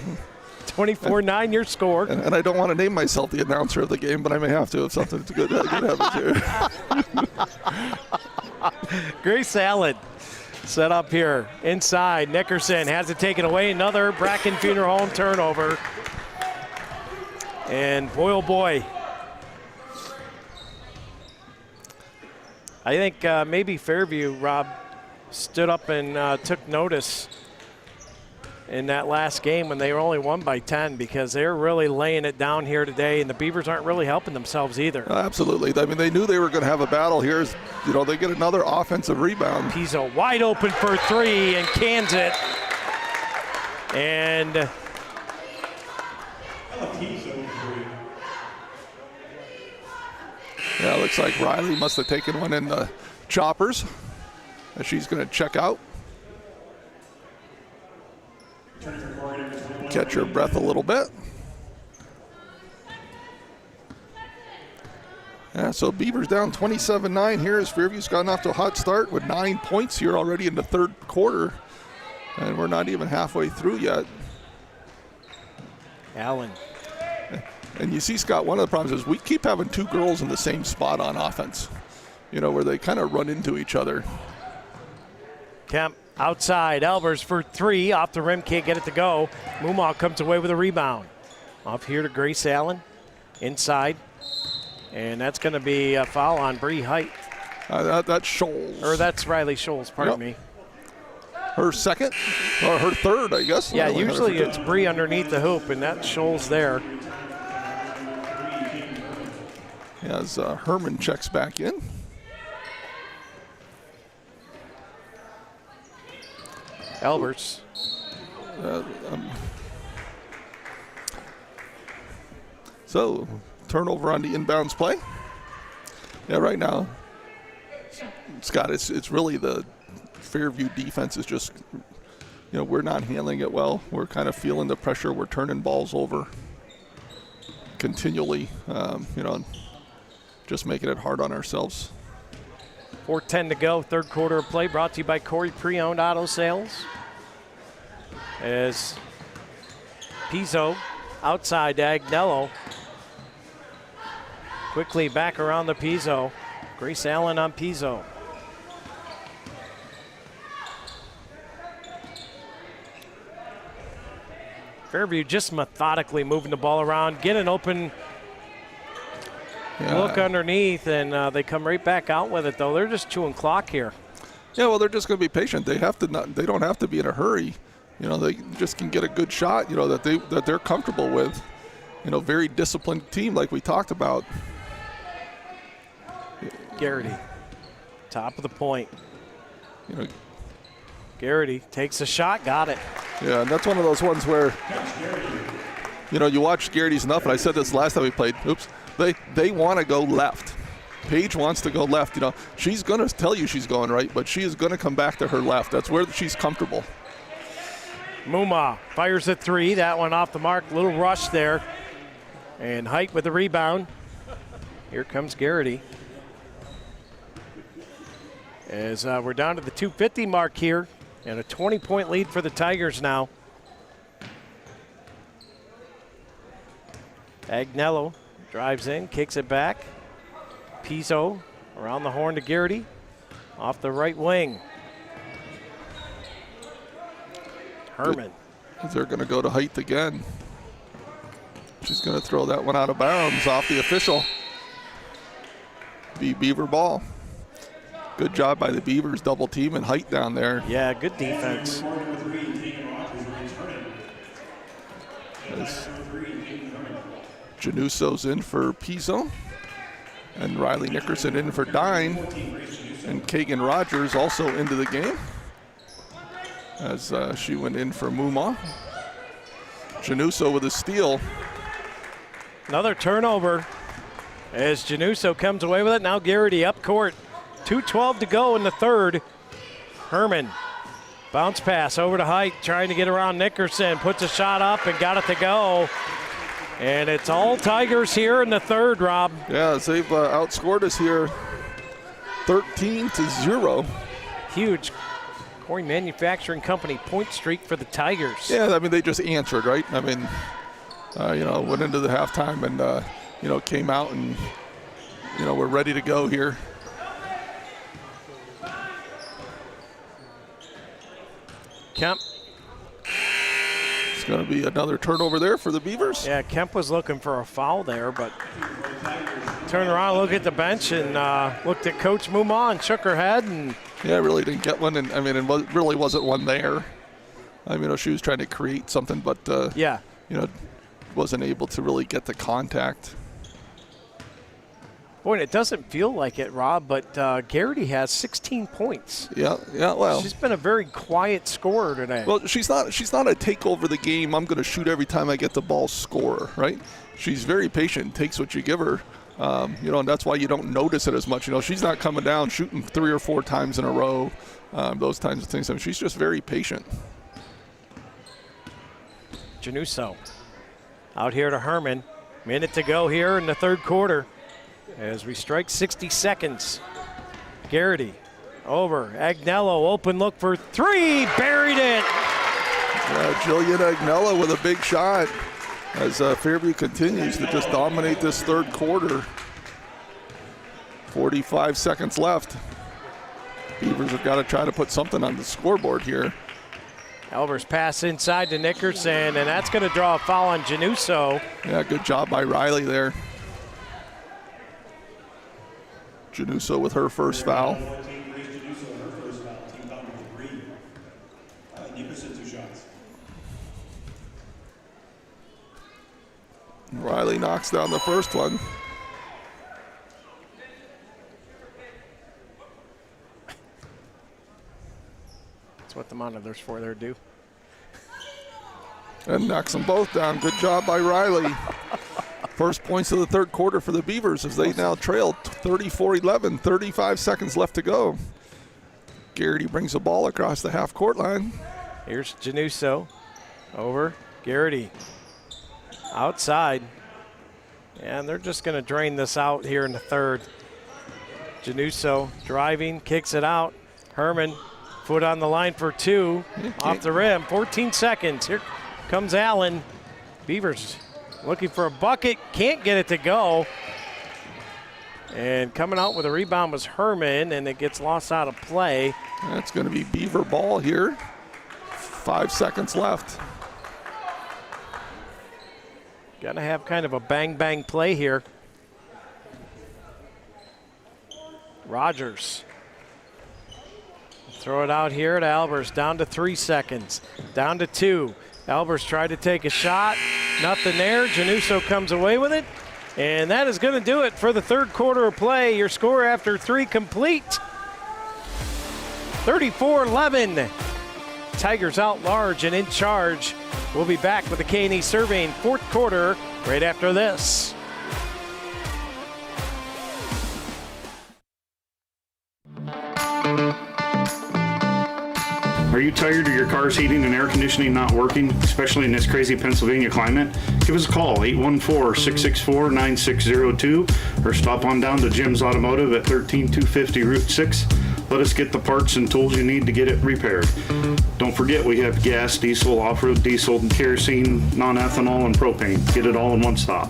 24-9 your score. And I don't want to name myself the announcer of the game, but I may have to if something good happens here. Grace Allen set up here inside. Nickerson has it taken away. Another Bracken Funeral Home turnover. And boy, oh boy. I think maybe Fairview, Rob, stood up and took notice in that last game when they were only won by 10, because they're really laying it down here today, and the Beavers aren't really helping themselves either. Absolutely. I mean, they knew they were going to have a battle here. You know, they get another offensive rebound. Piaa wide open for three and cans it. And yeah, looks like Riley must have taken one in the choppers, as she's going to check out. Catch her breath a little bit. Yeah, so Beavers down 27-9 here as Fairview's gotten off to a hot start with 9 points here already in the third quarter. And we're not even halfway through yet. Allen. And you see, Scott, one of the problems is we keep having two girls in the same spot on offense, you know, where they kind of run into each other. Kemp outside. Elvers for three. Off the rim. Can't get it to go. Mumaw comes away with a rebound. Off here to Grace Allen. Inside. And that's going to be a foul on Bree Height. That's Scholes. Or that's Riley Scholes, pardon me. Her second, or her third, I guess. Yeah, usually it's Bree underneath the hoop, and that's Scholes there. As Herman checks back in. Elvers. So, turnover on the inbounds play. Yeah, right now, Scott, it's really the Fairview defense is just, you know, we're not handling it well. We're kind of feeling the pressure. We're turning balls over continually, you know, just making it hard on ourselves. 4:10 to go, third quarter of play, brought to you by Corry Pre-Owned Auto Sales. As Piaa outside to Agnello. Quickly back around the Piaa. Grace Allen on Piaa. Fairview just methodically moving the ball around, get an open look underneath, and they come right back out with it, though. They're just chewing clock here. Yeah, well, they're just going to be patient. They don't have to be in a hurry. You know, they just can get a good shot, you know, that they're comfortable with. You know, very disciplined team like we talked about. Garrity, top of the point. You know, Garrity takes a shot, got it. Yeah, and that's one of those ones where, you know, you watch Garrity's enough, and I said this last time we played. Oops, they want to go left. Paige wants to go left. You know, she's going to tell you she's going right, but she is going to come back to her left. That's where she's comfortable. Mumaw fires a three. That one off the mark. Little rush there. And Height with the rebound. Here comes Garrity. As we're down to the 2:50 mark here, and a 20-point lead for the Tigers now. Agnello drives in, kicks it back. Piaa around the horn to Garrity. Off the right wing. Herman. They're going to go to Height again. She's going to throw that one out of bounds off the official. Beaver ball. Good job by the Beavers, double team and Height down there. Yeah, good defense. Januso's in for Piaa. And Riley Nickerson in for Dine. And Kagan Rogers also into the game, as she went in for Mumaw. Januso with a steal. Another turnover as Januso comes away with it. Now Garrity up court. 2:12 to go in the third. Herman, bounce pass over to Height, trying to get around Nickerson. Puts a shot up and got it to go. And it's all Tigers here in the third, Rob. Yeah, they've outscored us here 13-0. Huge Corry Manufacturing Company point streak for the Tigers. Yeah, I mean, they just answered, right? I mean, went into the halftime and, came out and, we're ready to go here. Kemp. It's going to be another turnover there for the Beavers. Yeah, Kemp was looking for a foul there, but turned around, looked at the bench, and looked at Coach Muma and shook her head. And yeah, really didn't get one, and I mean, it really wasn't one there. I mean, she was trying to create something, but wasn't able to really get the contact. Boy, it doesn't feel like it, Rob, but Garrity has 16 points. Yeah, well. She's been a very quiet scorer today. Well, she's not a take over the game, I'm going to shoot every time I get the ball scorer, right? She's very patient, takes what you give her, and that's why you don't notice it as much. She's not coming down shooting 3 or 4 times in a row, those kinds of things. I mean, she's just very patient. Januso out here to Herman. Minute to go here in the third quarter as we strike 60 seconds. Garrity over. Agnello, open look for 3. Buried it. Yeah, Jillian Agnello with a big shot as Fairview continues to just dominate this third quarter. 45 seconds left. Beavers have got to try to put something on the scoreboard here. Albers pass inside to Nickerson, and that's going to draw a foul on Januso. Yeah, good job by Riley there. Januso with her first foul. Riley knocks down the first one. That's what the monitor's for there, do. And knocks them both down. Good job by Riley. First points of the third quarter for the Beavers as they now trail 34-11, 35 seconds left to go. Garrity brings the ball across the half-court line. Here's Januso over. Garrity outside. And they're just going to drain this out here in the third. Januso driving, kicks it out. Herman, foot on the line for 2. Off the rim, 14 seconds. Here comes Allen. Beavers looking for a bucket, can't get it to go. And coming out with a rebound was Herman, and it gets lost out of play. That's going to be Beaver ball here. 5 seconds left. Got to have kind of a bang-bang play here. Rogers. Throw it out here to Albers, down to 3 seconds, down to 2. Albers tried to take a shot, nothing there. Januso comes away with it, and that is going to do it for the third quarter of play. Your score after 3 complete, 34-11. Tigers out large and in charge. We'll be back with the K&E Surveying fourth quarter right after this. Are you tired of your car's heating and air conditioning not working, especially in this crazy Pennsylvania climate? Give us a call, 814-664-9602, or stop on down to Jim's Automotive at 13250 Route 6. Let us get the parts and tools you need to get it repaired. Don't forget we have gas, diesel, off-road diesel, kerosene, non-ethanol, and propane. Get it all in one stop.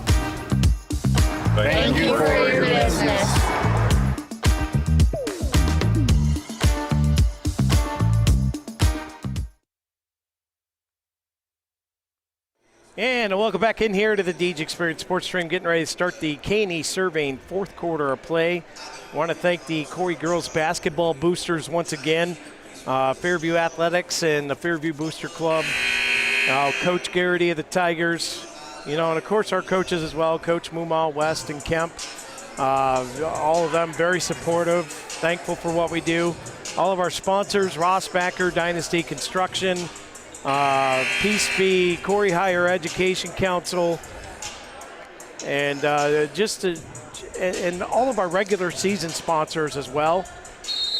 Thank you for your business. And welcome back in here to the Deej Experience Sports Stream, getting ready to start the K&E Surveying fourth quarter of play. I want to thank the Corry girls basketball boosters once again, Fairview Athletics and the Fairview Booster Club, Coach Garrity of the Tigers, and of course our coaches as well, Coach Muma, West, and Kemp. All of them very supportive, thankful for what we do. All of our sponsors, Rossbacher, Dynasty Construction, Peace Fee, Corry Higher Education Council, and and all of our regular season sponsors as well.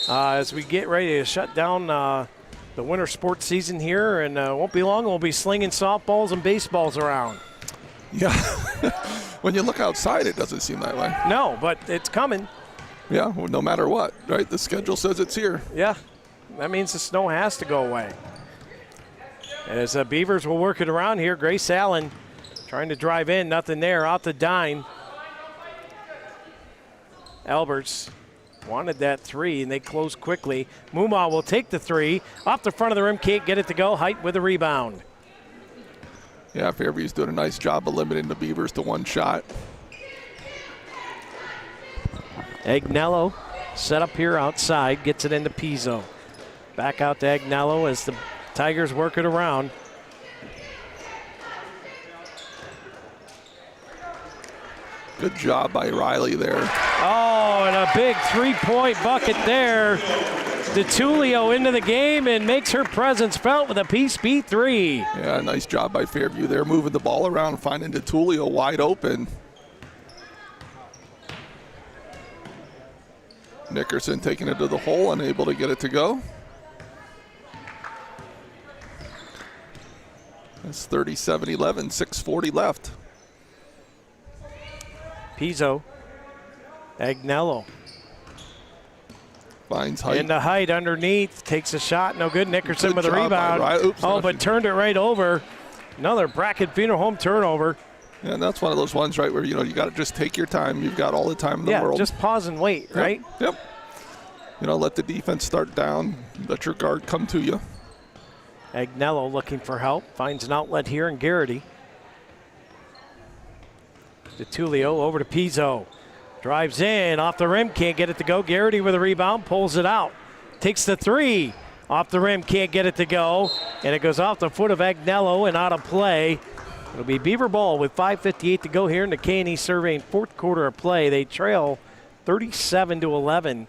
As we get ready to shut down the winter sports season here, and won't be long, we'll be slinging softballs and baseballs around. Yeah, when you look outside, it doesn't seem that way. No, but it's coming. Yeah, well, no matter what, right? The schedule says it's here. Yeah. That means the snow has to go away. As the Beavers will work it around here, Grace Allen trying to drive in, nothing there, off the dime. Alberts wanted that three, and they close quickly. Muma will take the three. Off the front of the rim, can't get it to go. Height with a rebound. Yeah, Fairview's doing a nice job of limiting the Beavers to one shot. Agnello set up here outside, gets it into Pizzo. Back out to Agnello as the Tigers work it around. Good job by Riley there. Oh, and a big three-point bucket there. DeTulio into the game and makes her presence felt with a Peace Beat three. Yeah, nice job by Fairview there, moving the ball around, finding DeTulio wide open. Nickerson taking it to the hole, unable to get it to go. That's 37-11, 6:40 left. Pizzo, Agnello. Finds Height. Into Height underneath, takes a shot, no good. Nickerson Good with a job by rebound. Oops, oh, but turned it right over. Another Brackett Feeder home turnover. Yeah, and that's one of those ones, right, where, you know, you got to just take your time. You've got all the time in the world. Just pause and wait, right? Yep. You know, let the defense start down. Let your guard come to you. Agnello looking for help. Finds an outlet here in Garrity. DeTulio over to Pizzo. Drives in, off the rim, can't get it to go. Garrity with a rebound, pulls it out. Takes the three. Off the rim, can't get it to go. And it goes off the foot of Agnello and out of play. It'll be Beaver ball with 5:58 to go here in the K&E Surveying fourth quarter of play. They trail 37-11.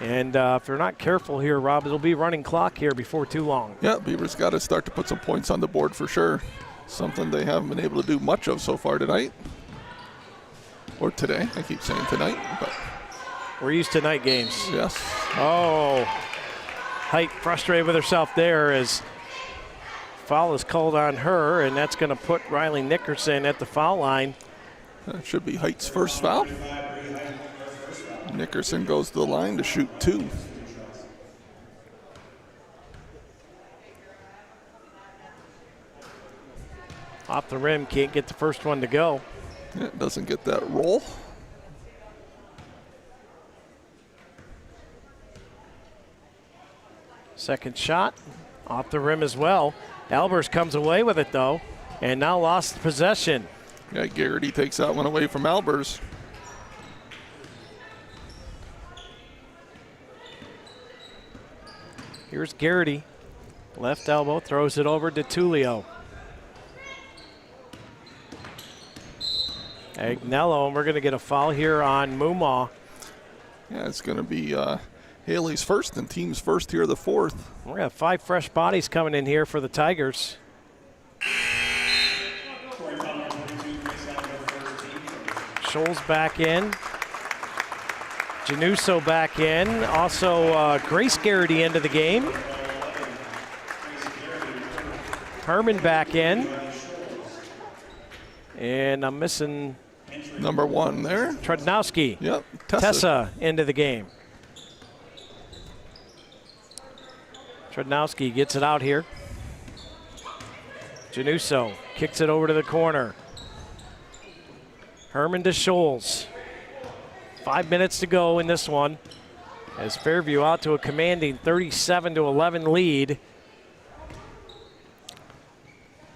And if they're not careful here, Rob, it'll be running clock here before too long. Yeah, Beavers got to start to put some points on the board for sure. Something they haven't been able to do much of so far tonight. Or today. I keep saying tonight, but we're used to night games. Yes. Oh, Height frustrated with herself there as foul is called on her, and that's going to put Riley Nickerson at the foul line. That should be Height's first foul. Nickerson goes to the line to shoot two. Off the rim, can't get the first one to go. Yeah, doesn't get that roll. Second shot, off the rim as well. Albers comes away with it though, and now lost possession. Yeah, Garrity takes that one away from Albers. Here's Garrity. Left elbow, throws it over to Tulio. Agnello, and we're going to get a foul here on Mumaw. Yeah, it's going to be Haley's first and team's first here, the fourth. We're going to have 5 fresh bodies coming in here for the Tigers. Scholes back in. Januso back in. Also, Grace Garrity into the game. Herman back in. And I'm missing number 1 there. Trudnowski. Yep. Tessa into the game. Trudnowski gets it out here. Januso kicks it over to the corner. Herman to Scholes. 5 minutes to go in this one as Fairview out to a commanding 37-11 lead.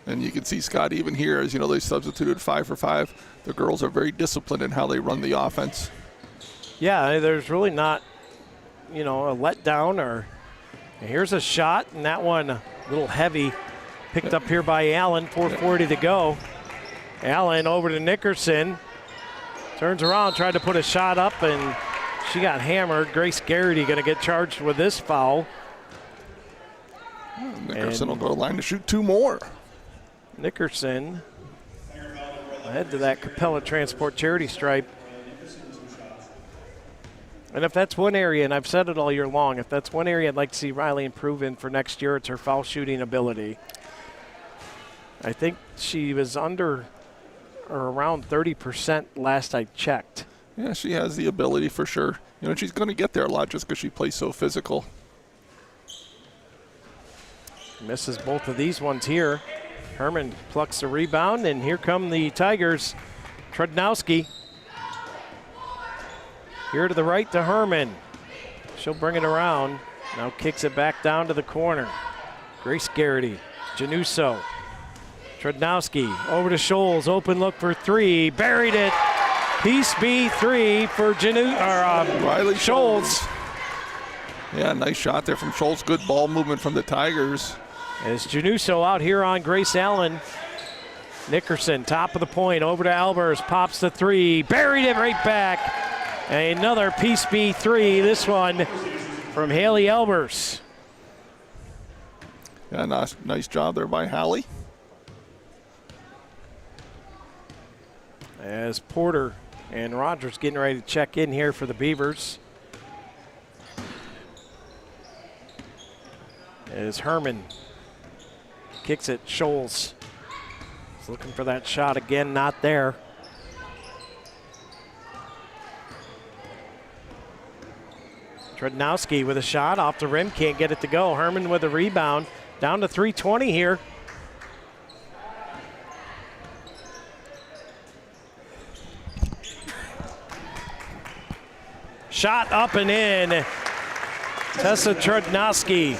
And you can see Scott even here, as you know, they substituted 5 for 5. The girls are very disciplined in how they run the offense. Yeah, there's really not, a letdown or. Here's a shot, and that one a little heavy. Picked up here by Allen, 4:40 to go. Allen over to Nickerson. Turns around, tried to put a shot up, and she got hammered. Grace Garrity going to get charged with this foul. Nickerson will go to the line to shoot 2 more. Nickerson ahead to that Capella Transport charity stripe. And if that's one area, and I've said it all year long, if that's one area I'd like to see Riley improve in for next year, it's her foul shooting ability. I think she was under or around 30% last I checked. Yeah, she has the ability for sure. She's going to get there a lot just because she plays so physical. Misses both of these ones here. Herman plucks the rebound, and here come the Tigers. Trudnowski. Here to the right to Herman. She'll bring it around. Now kicks it back down to the corner. Grace Garrity, Januso. Trudnowski over to Scholes. Open look for three. Buried it. Piece B3 for Riley Scholes. Yeah, nice shot there from Scholes. Good ball movement from the Tigers. As Januso out here on Grace Allen. Nickerson, top of the point, over to Albers, pops the three, buried it right back. Another piece B3, this one from Haley Albers. Yeah, nice job there by Hallie. As Porter and Rogers getting ready to check in here for the Beavers. As Herman kicks it, Scholes. He's looking for that shot again, not there. Trudnowski with a shot off the rim, can't get it to go. Herman with a rebound, down to 3:20 here. Shot up and in. Tessa Trudnowski.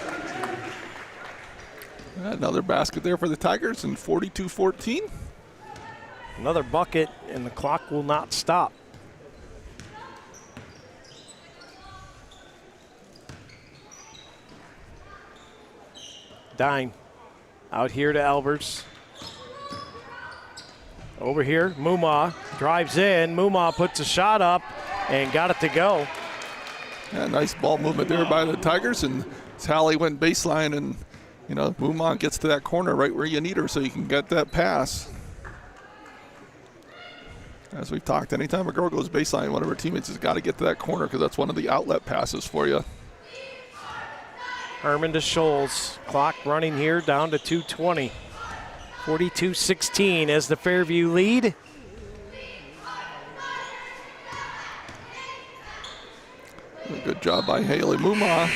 Another basket there for the Tigers, and 42-14. Another bucket, and the clock will not stop. Dine out here to Albers. Over here, Mumma drives in. Mumma puts a shot up and got it to go. Yeah, nice ball movement there by the Tigers, and Hallie went baseline, and Mumma gets to that corner right where you need her so you can get that pass. As we've talked, anytime a girl goes baseline, one of her teammates has got to get to that corner because that's one of the outlet passes for you. Herman to Scholes. Clock running here down to 2:20. 42-16 as the Fairview lead. Good job by Haley Mumma.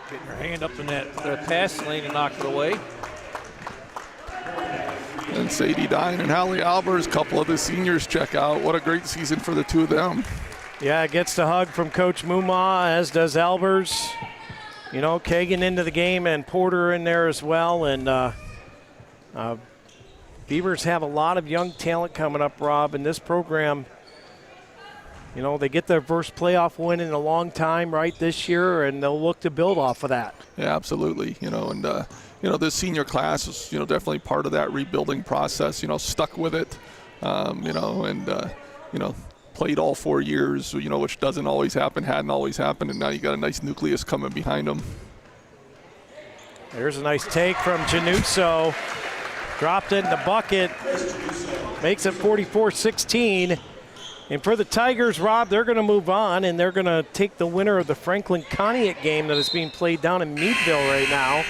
Getting her hand up in that pass lane and knocked it away. And Sadie Dine and Hallie Albers, a couple of the seniors check out. What a great season for the two of them. Yeah, gets the hug from Coach Mumma, as does Albers. Kagan into the game and Porter in there as well. And Beavers have a lot of young talent coming up, Rob, in this program. They get their first playoff win in a long time right this year, and they'll look to build off of that. Yeah, absolutely. This senior class is, definitely part of that rebuilding process, stuck with it, played all 4 years, which doesn't always happen, hadn't always happened, and now you got a nice nucleus coming behind them. There's a nice take from Januso. Dropped it in the bucket. Makes it 44-16. And for the Tigers, Rob, they're going to move on, and they're going to take the winner of the Franklin-Conneaut game that is being played down in Meadville right now.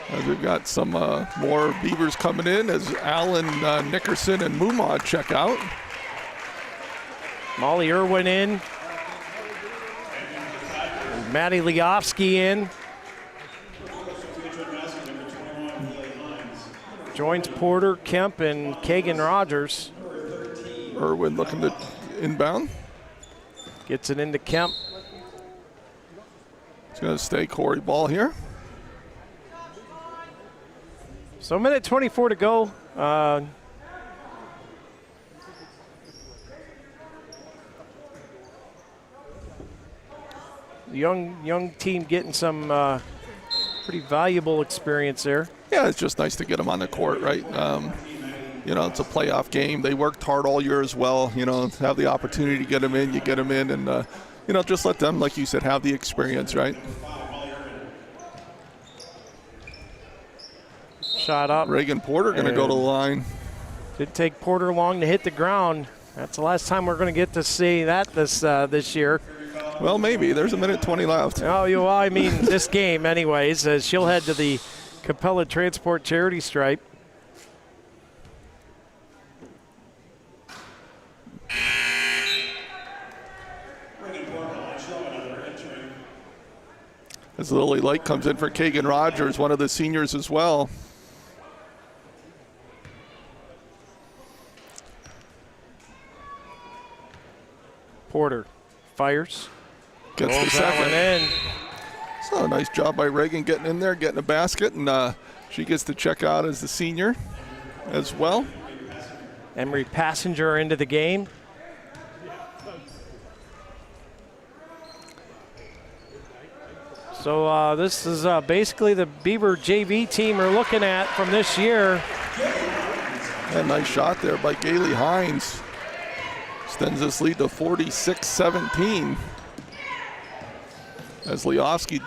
As we've got some more Beavers coming in as Allen, Nickerson, and Mumma check out. Molly Irwin in. And Maddie Leofsky in. Joins Porter, Kemp, and Kagan Rogers. Irwin looking to inbound. Gets it into Kemp. It's going to stay Corry ball here. So 1:24 to go. Young team getting some pretty valuable experience there. Yeah, it's just nice to get them on the court, right? It's a playoff game. They worked hard all year as well. Have the opportunity to get them in, you get them in, and just let them, like you said, have the experience, right? Shot up. Reagan Porter going to go to the line. Didn't take Porter long to hit the ground. That's the last time we're going to get to see that this year. Well, maybe. There's 1:20 left. Oh, I mean this game anyways, as she'll head to the Capella Transport charity stripe. as Lily Light comes in for Kagan Rogers, one of the seniors as well. Porter fires. Gets the that one second. in. So a nice job by Reagan getting in there, getting a basket, and she gets to check out as the senior as well. Emery Passenger into the game. So this is basically the Beaver JV team we're looking at from this year. A nice shot there by Gailey Hines. Extends this lead to 46-17. As Leofsky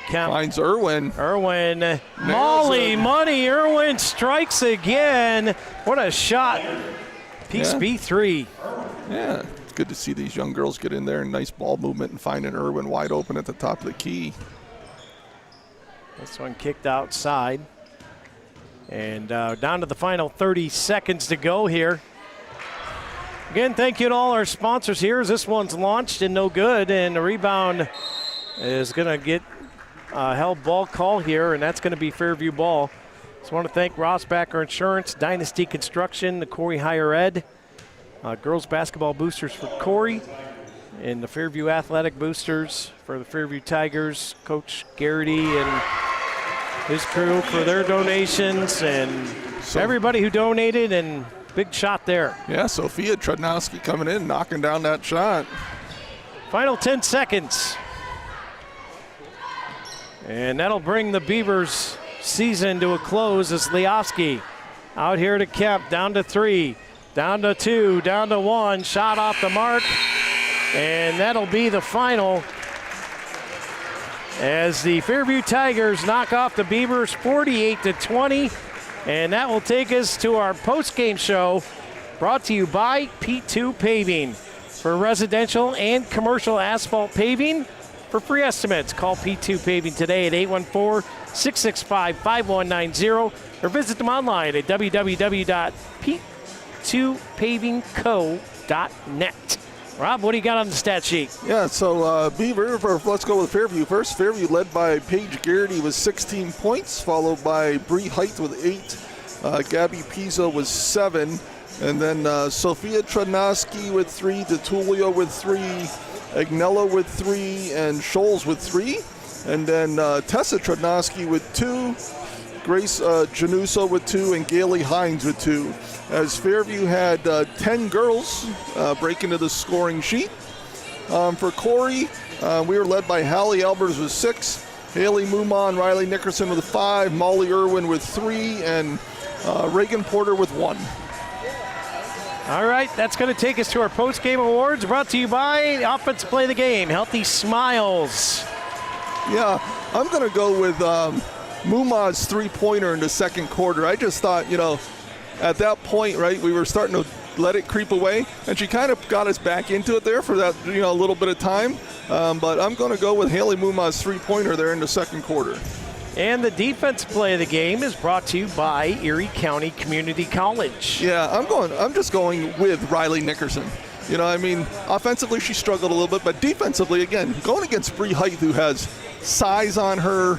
finds Irwin. Irwin, Molly, money, Irwin strikes again. What a shot. Piece B3. Yeah, it's good to see these young girls get in there and nice ball movement and finding Irwin wide open at the top of the key. This one kicked outside. And down to the final 30 seconds to go here. Again, thank you to all our sponsors here as this one's launched and no good, and the rebound is going to get held ball call here, and that's going to be Fairview ball. Just want to thank Rossbacher Insurance, Dynasty Construction, the Corry Higher Ed, girls basketball boosters for Corry, and the Fairview Athletic boosters for the Fairview Tigers, Coach Garrity and his crew for their donations, and everybody who donated, and big shot there. Yeah, Sophia Trudnowski coming in, knocking down that shot. Final 10 seconds. And that'll bring the Beavers season to a close as Leofsky out here to Kemp, down to 3, down to 2, down to 1, shot off the mark. And that'll be the final as the Fairview Tigers knock off the Beavers 48-20. And that will take us to our post-game show, brought to you by P2 Paving. For residential and commercial asphalt paving, for free estimates, call P2 Paving today at 814-665-5190 or visit them online at www.p2pavingco.net. Rob, what do you got on the stat sheet? Yeah, so Beaver, let's go with Fairview first. Fairview led by Paige Garrity with 16 points, followed by Bree Height with 8. Gabby Pizzo with 7. And then Sophia Trudnowski with 3, DeTulio with 3, Agnello with 3, and Scholes with 3. And then Tessa Trudnowski with 2, Grace Januso with 2, and Gailey Hines with 2. As Fairview had 10 girls break into the scoring sheet. For Corry, we were led by Hallie Albers with 6, Haley Mumon, Riley Nickerson with 5, Molly Irwin with 3, and Reagan Porter with 1. All right, that's going to take us to our post-game awards, brought to you by Offense Play the Game, Healthy Smiles. Yeah, I'm going to go with Mumad's three-pointer in the second quarter. I just thought, at that point, right, we were starting to let it creep away, and she kind of got us back into it there for that, a little bit of time. But I'm going to go with Haley Mumad's three-pointer there in the second quarter. And the defense play of the game is brought to you by Erie County Community College. Yeah, I'm just going with Riley Nickerson. Offensively she struggled a little bit, but defensively, again, going against Bree Height, who has size on her,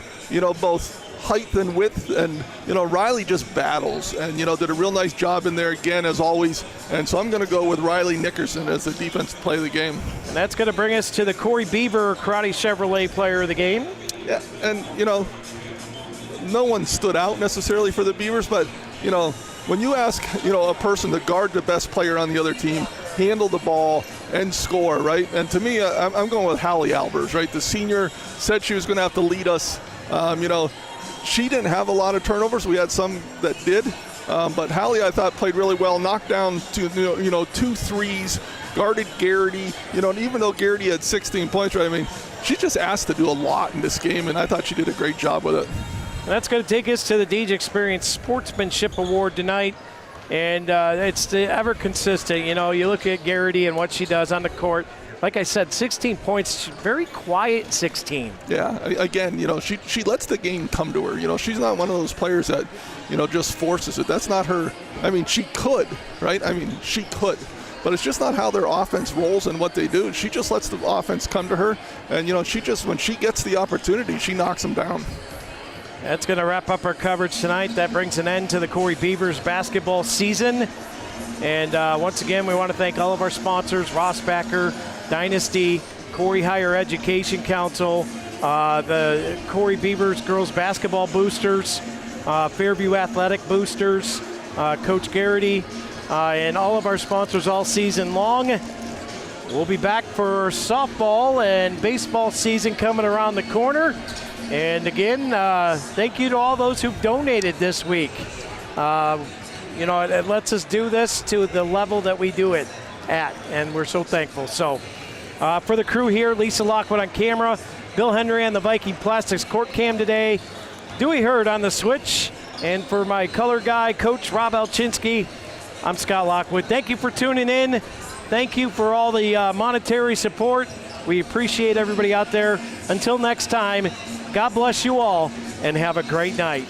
both height and width, and Riley just battles and did a real nice job in there again as always. And so I'm going to go with Riley Nickerson as the defensive play of the game. And that's going to bring us to the Corry Beaver Karate Chevrolet player of the game. Yeah, and no one stood out necessarily for the Beavers, but when you ask a person to guard the best player on the other team, handle the ball and score, right? And to me, I'm going with Hallie Albers, right? The senior said she was going to have to lead us. She didn't have a lot of turnovers. We had some that did, but Hallie, I thought, played really well. Knocked down 2 threes, guarded Garrity. And even though Garrity had 16 points, right? She just asked to do a lot in this game, and I thought she did a great job with it. That's going to take us to the Deej Experience Sportsmanship Award tonight. And it's the ever consistent. You look at Garrity and what she does on the court. Like I said, 16 points, very quiet 16. Yeah, again, she lets the game come to her. She's not one of those players that, just forces it. That's not her. She could, right? She could. but it's just not how their offense rolls and what they do. She just lets the offense come to her, and when she gets the opportunity, she knocks them down. That's going to wrap up our coverage tonight. That brings an end to the Corry Beavers basketball season. And once again, we want to thank all of our sponsors, Rossbacher, Dynasty, Corry Higher Education Council, the Corry Beavers Girls Basketball Boosters, Fairview Athletic Boosters, Coach Garrity, and all of our sponsors all season long. We'll be back for softball and baseball season coming around the corner. And again, thank you to all those who've donated this week. It lets us do this to the level that we do it at, and we're so thankful. So for the crew here, Lisa Lockwood on camera, Bill Henry on the Viking Plastics court cam today, Dewey Hurd on the switch, and for my color guy, Coach Rob Alchinsky, I'm Scott Lockwood. Thank you for tuning in. Thank you for all the monetary support. We appreciate everybody out there. Until next time, God bless you all, and have a great night.